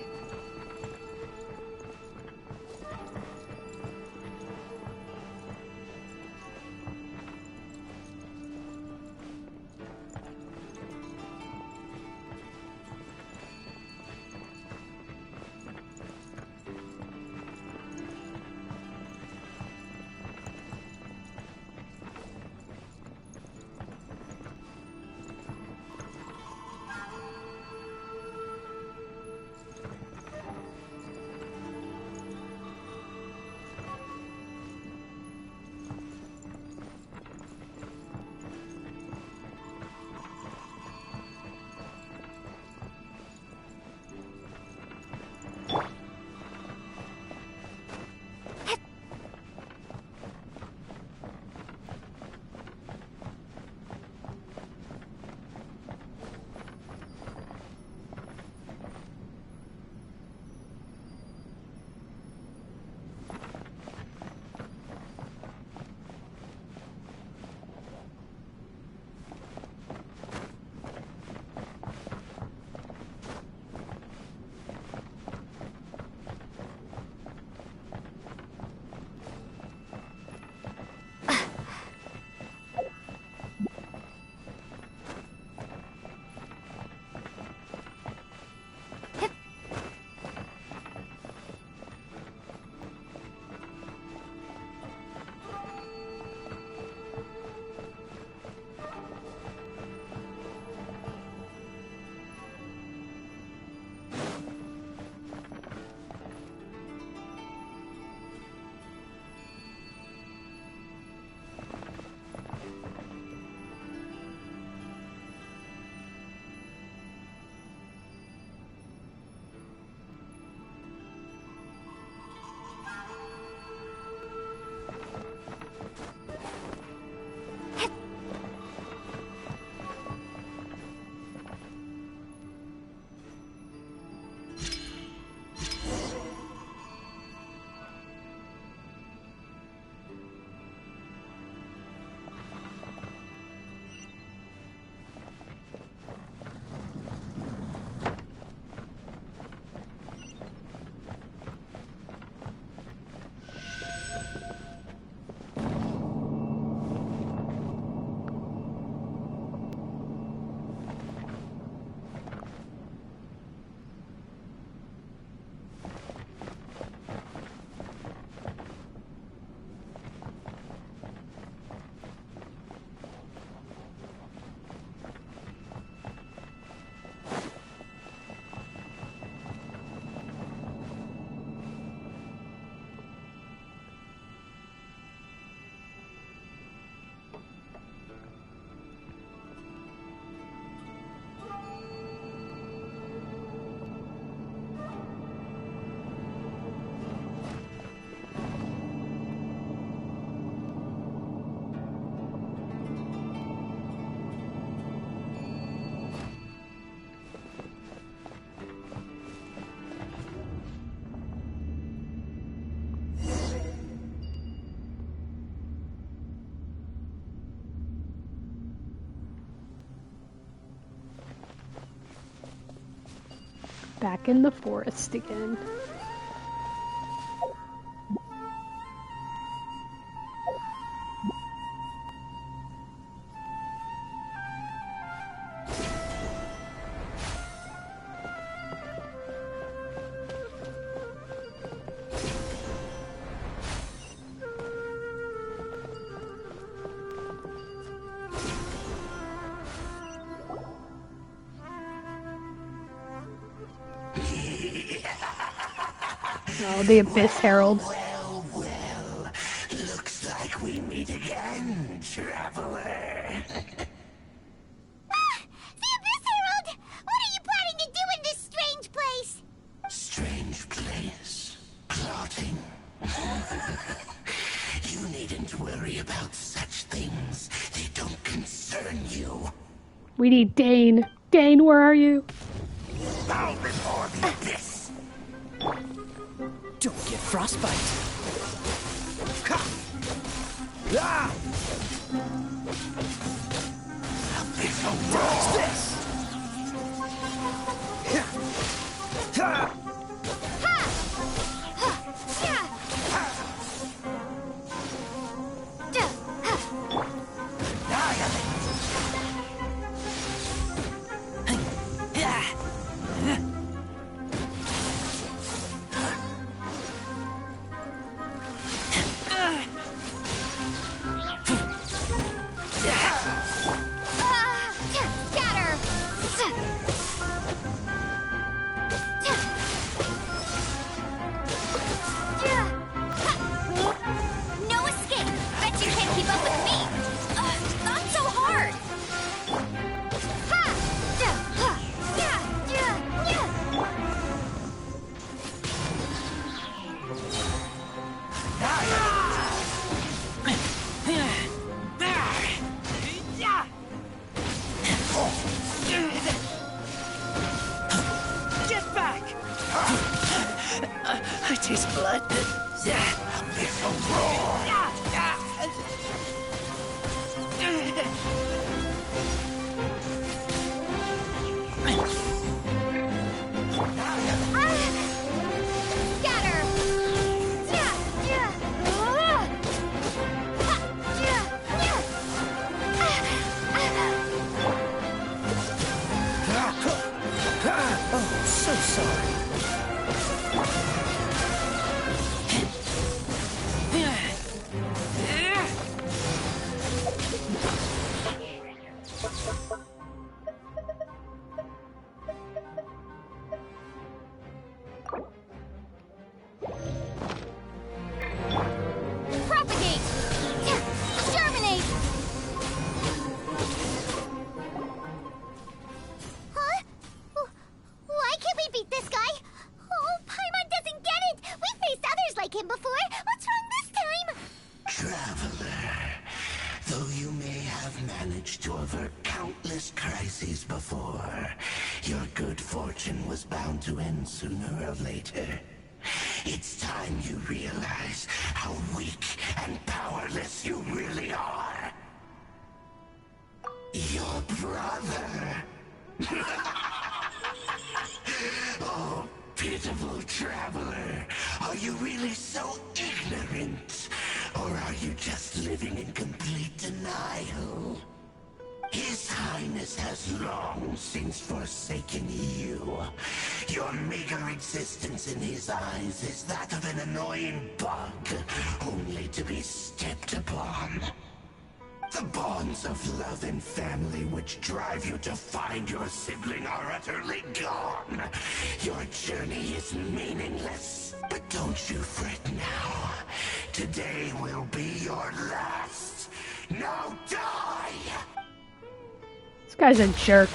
Back in the forest again. Oh, the Abyss Herald. Well, well. Looks like we meet again, traveler. The Abyss Herald! What are you planning to do in this strange place? Strange place. Plotting. You needn't worry about such things. They don't concern you. We need Dane. Dane, where are you? Bow before the abyss. Don't get frostbite. Ha! Ah! Abyssal roar. This. Ha! No escape! Bet you can't keep up with me! Not so hard! Get back! I taste blood. Abyssal roar. Oh, so sorry. Propagate! Germinate! Huh? Why can't we beat this guy? Oh, Paimon doesn't get it! We've faced others like him before! What's wrong this time? Traveler, though you may have managed to avert countless crises before, your good fortune was bound to end sooner or later. It's time you realize how weak and powerless you really are. Your brother. Oh, pitiful traveler. Are you really so ignorant? Or are you just living in complete denial? His Highness has long since forsaken you. Your meager existence in his eyes is that of an annoying bug, only to be stepped upon. The bonds of love and family which drive you to find your sibling are utterly gone. Your journey is meaningless. But don't you fret now. Today will be your last. Now die! This guy's a jerk.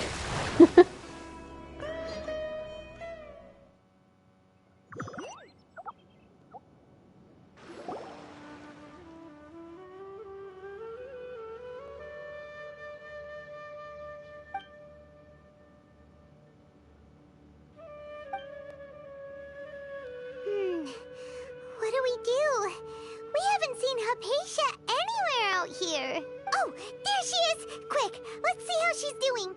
What do we do? We haven't seen Hypatia anywhere out here. Oh, there she is! Quick, let's see how she's doing.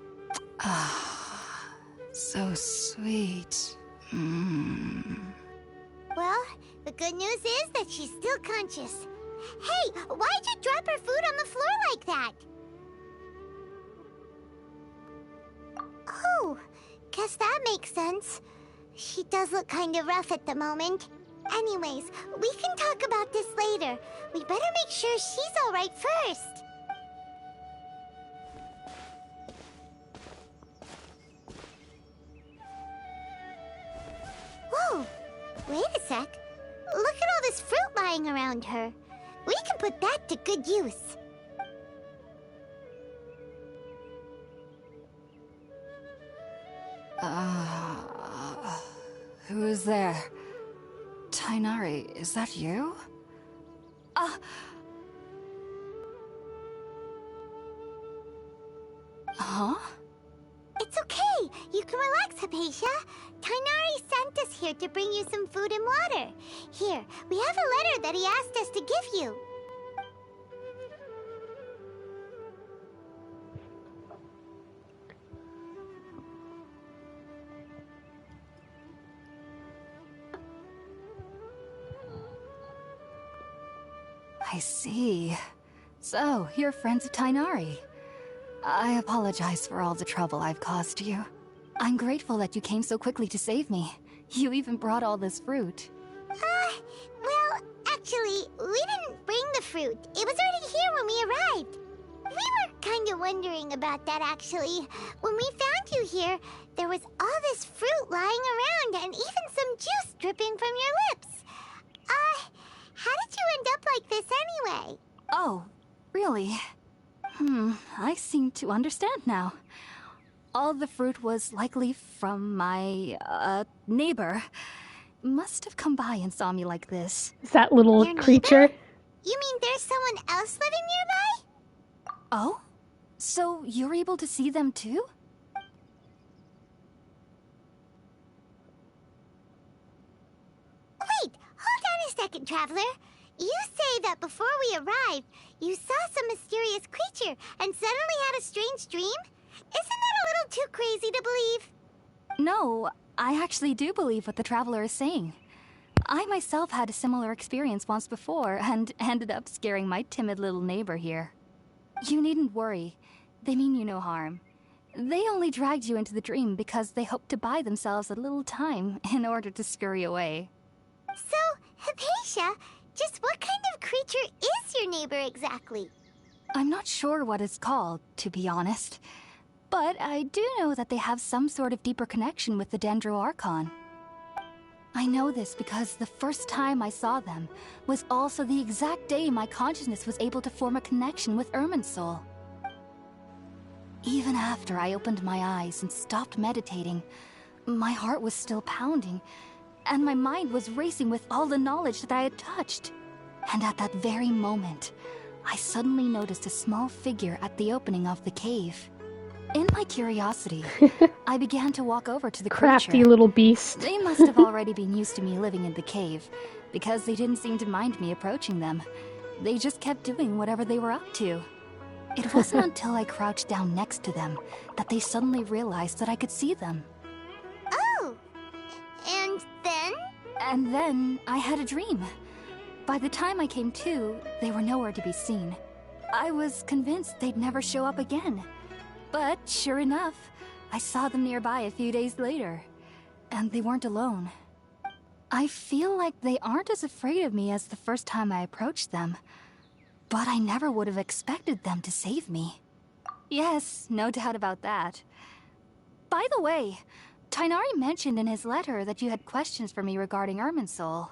So sweet. Well, the good news is that she's still conscious. Hey, why'd you drop her food on the floor like that? Oh, guess that makes sense. She does look kind of rough at the moment. Anyways, we can talk about this later. We better make sure she's alright first. Whoa, wait a sec. Look at all this fruit lying around her. We can put that to good use. Who is there? Tainari, is that you? Huh? It's okay. You can relax, Hypatia. Tainari sent us here to bring you some food and water. Here, we have a letter that he asked us to give you. I see. So, you're friends of Tainari. I apologize for all the trouble I've caused you. I'm grateful that you came so quickly to save me. You even brought all this fruit. Well, actually, we didn't bring the fruit. It was already here when we arrived. We were kind of wondering about that, actually. When we found you here, there was all this fruit lying around and even some juice dripping from your lips. How did you end up like this anyway? Oh, really? I seem to understand now. All the fruit was likely from my, neighbor. Must have come by and saw me like this. Is that little Your creature? neighbor? You mean there's someone else living nearby? Oh? So you're able to see them too? Wait, hold on a second, Traveler. You say that before we arrived, you saw some mysterious creature and suddenly had a strange dream? Isn't that a little too crazy to believe? No, I actually do believe what the Traveler is saying. I myself had a similar experience once before and ended up scaring my timid little neighbor here. You needn't worry. They mean you no harm. They only dragged you into the dream because they hoped to buy themselves a little time in order to scurry away. So, Hypatia, just what kind of creature is your neighbor exactly? I'm not sure what it's called, to be honest. But I do know that they have some sort of deeper connection with the Dendro Archon. I know this because the first time I saw them was also the exact day my consciousness was able to form a connection with Irminsul. Even after I opened my eyes and stopped meditating, my heart was still pounding, and my mind was racing with all the knowledge that I had touched. And at that very moment, I suddenly noticed a small figure at the opening of the cave. In my curiosity, I began to walk over to the Crafty creature. little beast. They must have already been used to me living in the cave, because they didn't seem to mind me approaching them. They just kept doing whatever they were up to. It wasn't until I crouched down next to them that they suddenly realized that I could see them. Oh, and then? And then I had a dream. By the time I came to, they were nowhere to be seen. I was convinced they'd never show up again. But sure enough, I saw them nearby a few days later. And they weren't alone. I feel like they aren't as afraid of me as the first time I approached them. But I never would have expected them to save me. Yes, no doubt about that. By the way, Tainari mentioned in his letter that you had questions for me regarding Irminsul.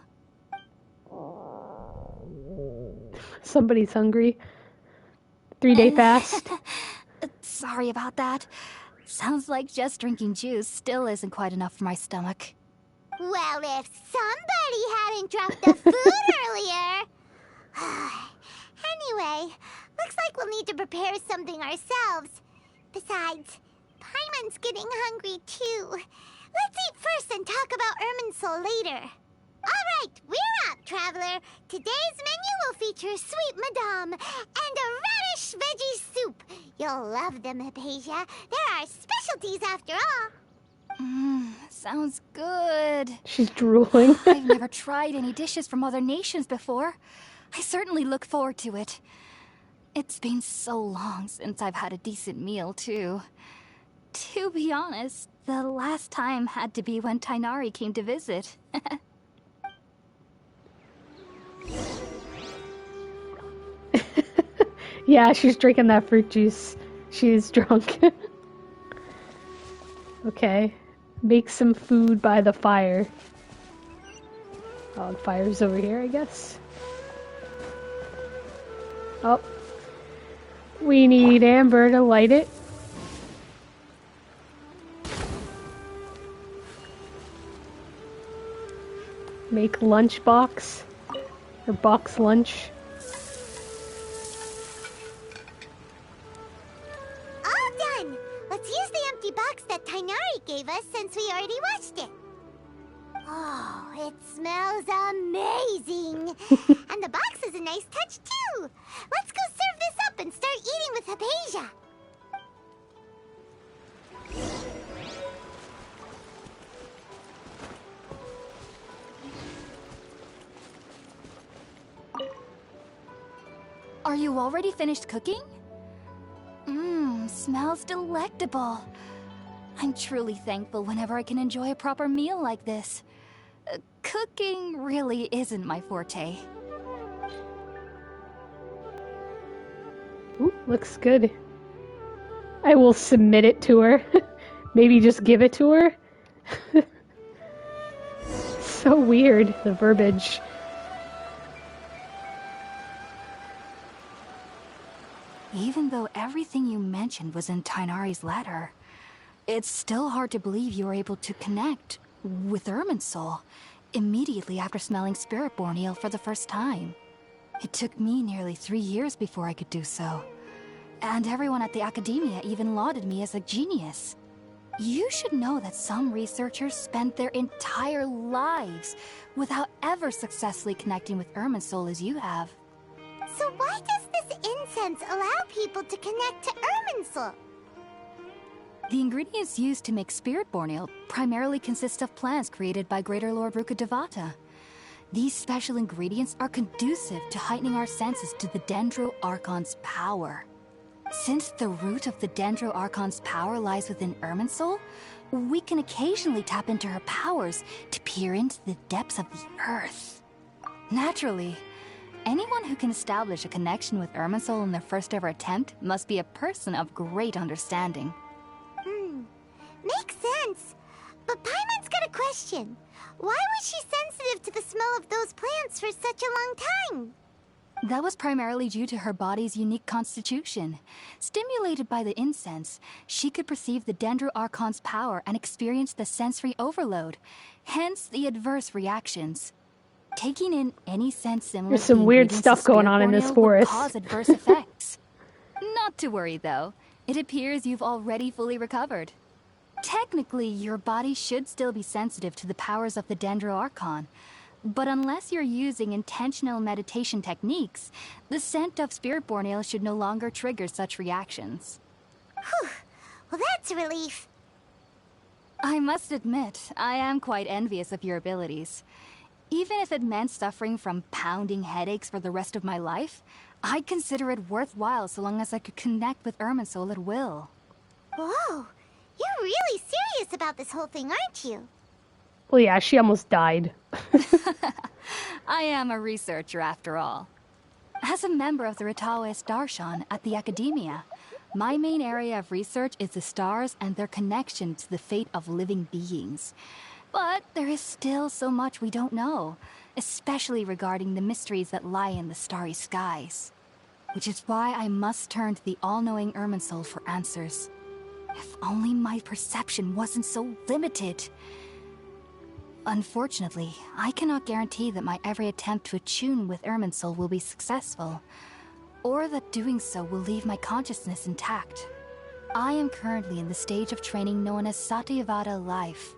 Somebody's hungry. 3-day fast. Sorry about that. Sounds like just drinking juice still isn't quite enough for my stomach. Well, if somebody hadn't dropped the food earlier... Anyway, looks like we'll need to prepare something ourselves. Besides, Paimon's getting hungry too. Let's eat first and talk about Irminsul later. Alright, we're up, Traveler. Today's menu will feature Sweet Madame and a radish veggie soup. You'll love them, Hypatia. They're our specialties after all. Sounds good. She's drooling. I've never tried any dishes from other nations before. I certainly look forward to it. It's been so long since I've had a decent meal, too. To be honest, the last time had to be when Tainari came to visit. Yeah, she's drinking that fruit juice. She's drunk. Okay. Make some food by the fire. Oh, the fire's over here, I guess. Oh. We need Amber to light it. Make lunch box. Or box lunch. All done! Let's use the empty box that Tainari gave us since we already washed it. Oh, it smells amazing! And the box is a nice touch, too! Let's go serve this up and start eating with Hypatia! Are you already finished cooking? Smells delectable. I'm truly thankful whenever I can enjoy a proper meal like this. Cooking really isn't my forte. Ooh, looks good. I will submit it to her. Maybe just give it to her. So weird, the verbiage. Even though everything you mentioned was in Tainari's letter, it's still hard to believe you were able to connect with Irminsul immediately after smelling Spiritborn eel for the first time. It took me nearly 3 years before I could do so. And everyone at the Academia even lauded me as a genius. You should know that some researchers spent their entire lives without ever successfully connecting with Irminsul as you have. So why does this incense allow people to connect to Irminsul? The ingredients used to make Spiritborn eel primarily consist of plants created by Greater Lord Rukkhadevata. These special ingredients are conducive to heightening our senses to the Dendro Archon's power. Since the root of the Dendro Archon's power lies within Irminsul, we can occasionally tap into her powers to peer into the depths of the earth. Naturally, anyone who can establish a connection with Irminsul in their first ever attempt must be a person of great understanding. Makes sense. But Paimon's got a question. Why was she sensitive to the smell of those plants for such a long time? That was primarily due to her body's unique constitution. Stimulated by the incense, she could perceive the Dendro Archon's power and experience the sensory overload, hence the adverse reactions. Taking in any sense similar There's to some the weird ingredients stuff of going on in Spiritborn this eel would forest. cause adverse effects. Not to worry, though. It appears you've already fully recovered. Technically, your body should still be sensitive to the powers of the Dendro Archon, but unless you're using intentional meditation techniques, the scent of Spiritborn eel should no longer trigger such reactions. Whew. Well, that's a relief. I must admit, I am quite envious of your abilities. Even if it meant suffering from pounding headaches for the rest of my life, I'd consider it worthwhile so long as I could connect with Irminsul at will. Whoa. You're really serious about this whole thing, aren't you? Well, yeah, she almost died. I am a researcher after all. As a member of the Ritaoist Darshan at the Academia, my main area of research is the stars and their connection to the fate of living beings. But there is still so much we don't know, especially regarding the mysteries that lie in the starry skies. Which is why I must turn to the all-knowing Irminsul for answers. If only my perception wasn't so limited. Unfortunately, I cannot guarantee that my every attempt to attune with Irminsul will be successful, or that doing so will leave my consciousness intact. I am currently in the stage of training known as Satyavada life.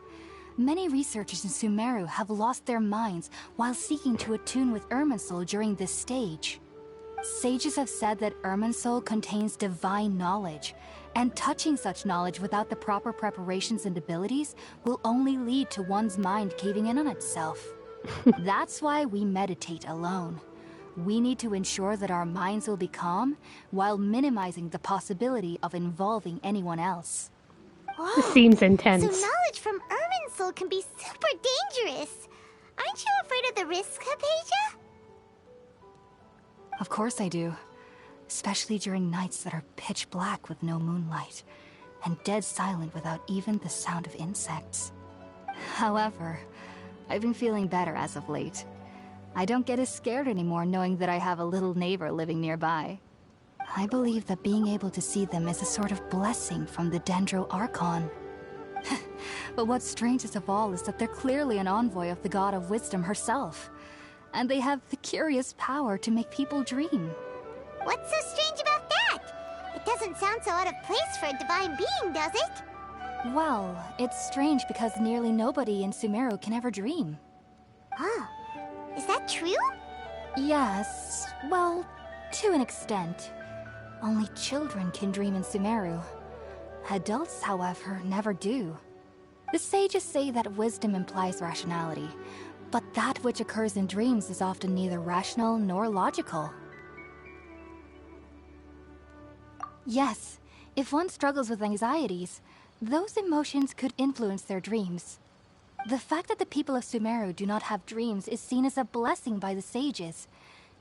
Many researchers in Sumeru have lost their minds while seeking to attune with Irminsul during this stage. Sages have said that Irminsul contains divine knowledge, And touching such knowledge without the proper preparations and abilities will only lead to one's mind caving in on itself. That's why we meditate alone. We need to ensure that our minds will be calm while minimizing the possibility of involving anyone else. Whoa. This seems intense. So knowledge from Irminsul can be super dangerous. Aren't you afraid of the risks, Hypatia? Of course I do. Especially during nights that are pitch black with no moonlight, and dead silent without even the sound of insects. However, I've been feeling better as of late. I don't get as scared anymore knowing that I have a little neighbor living nearby. I believe that being able to see them is a sort of blessing from the Dendro Archon. But what's strangest of all is that they're clearly an envoy of the God of Wisdom herself, and they have the curious power to make people dream. What's so strange about that? It doesn't sound so out of place for a divine being, does it? Well, it's strange because nearly nobody in Sumeru can ever dream. Huh. Is that true? Yes, well, to an extent. Only children can dream in Sumeru. Adults, however, never do. The sages say that wisdom implies rationality, but that which occurs in dreams is often neither rational nor logical. Yes, if one struggles with anxieties, those emotions could influence their dreams. The fact that the people of Sumeru do not have dreams is seen as a blessing by the sages.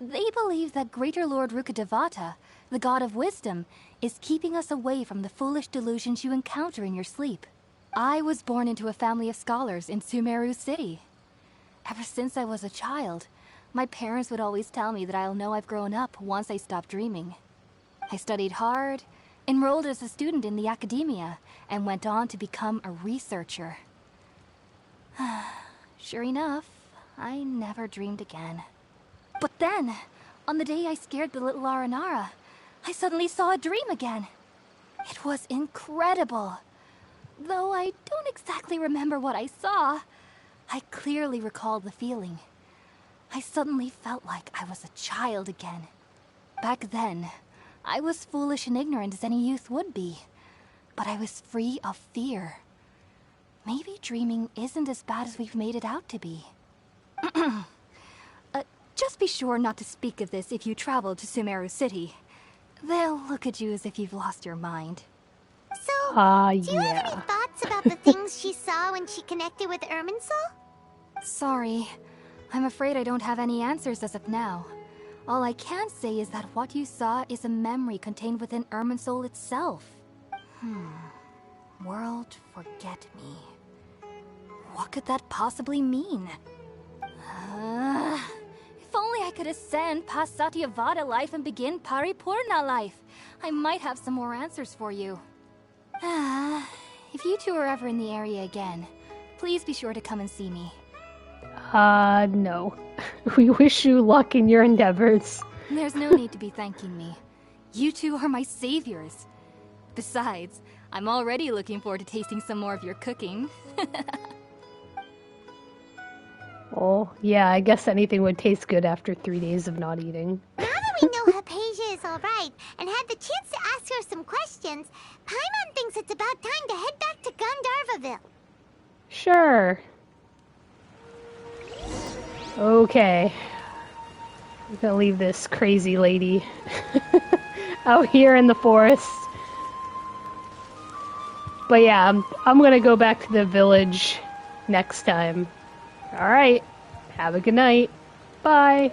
They believe that Greater Lord Rukkhadevata, the god of wisdom, is keeping us away from the foolish delusions you encounter in your sleep. I was born into a family of scholars in Sumeru City. Ever since I was a child, my parents would always tell me that I'll know I've grown up once I stop dreaming. I studied hard, enrolled as a student in the academia, and went on to become a researcher. Sure enough, I never dreamed again. But then, on the day I scared the little Aranara, I suddenly saw a dream again. It was incredible. Though I don't exactly remember what I saw, I clearly recall the feeling. I suddenly felt like I was a child again. Back then, I was foolish and ignorant as any youth would be, but I was free of fear. Maybe dreaming isn't as bad as we've made it out to be. Just be sure not to speak of this if you travel to Sumeru City. They'll look at you as if you've lost your mind. So, do you have any thoughts about the things she saw when she connected with Irminsul? Sorry. I'm afraid I don't have any answers as of now. All I can say is that what you saw is a memory contained within Irminsul itself. World forget me. What could that possibly mean? If only I could ascend past Satyavada life and begin Paripurna life. I might have some more answers for you. If you two are ever in the area again, please be sure to come and see me. No. We wish you luck in your endeavors. There's no need to be thanking me. You two are my saviors. Besides, I'm already looking forward to tasting some more of your cooking. Oh, yeah, I guess anything would taste good after 3 days of not eating. Now that we know Hypatia is alright and had the chance to ask her some questions, Paimon thinks it's about time to head back to Gandharvaville. Sure. Okay. I'm gonna leave this crazy lady out here in the forest. But yeah, I'm gonna go back to the village next time. Alright. Have a good night. Bye.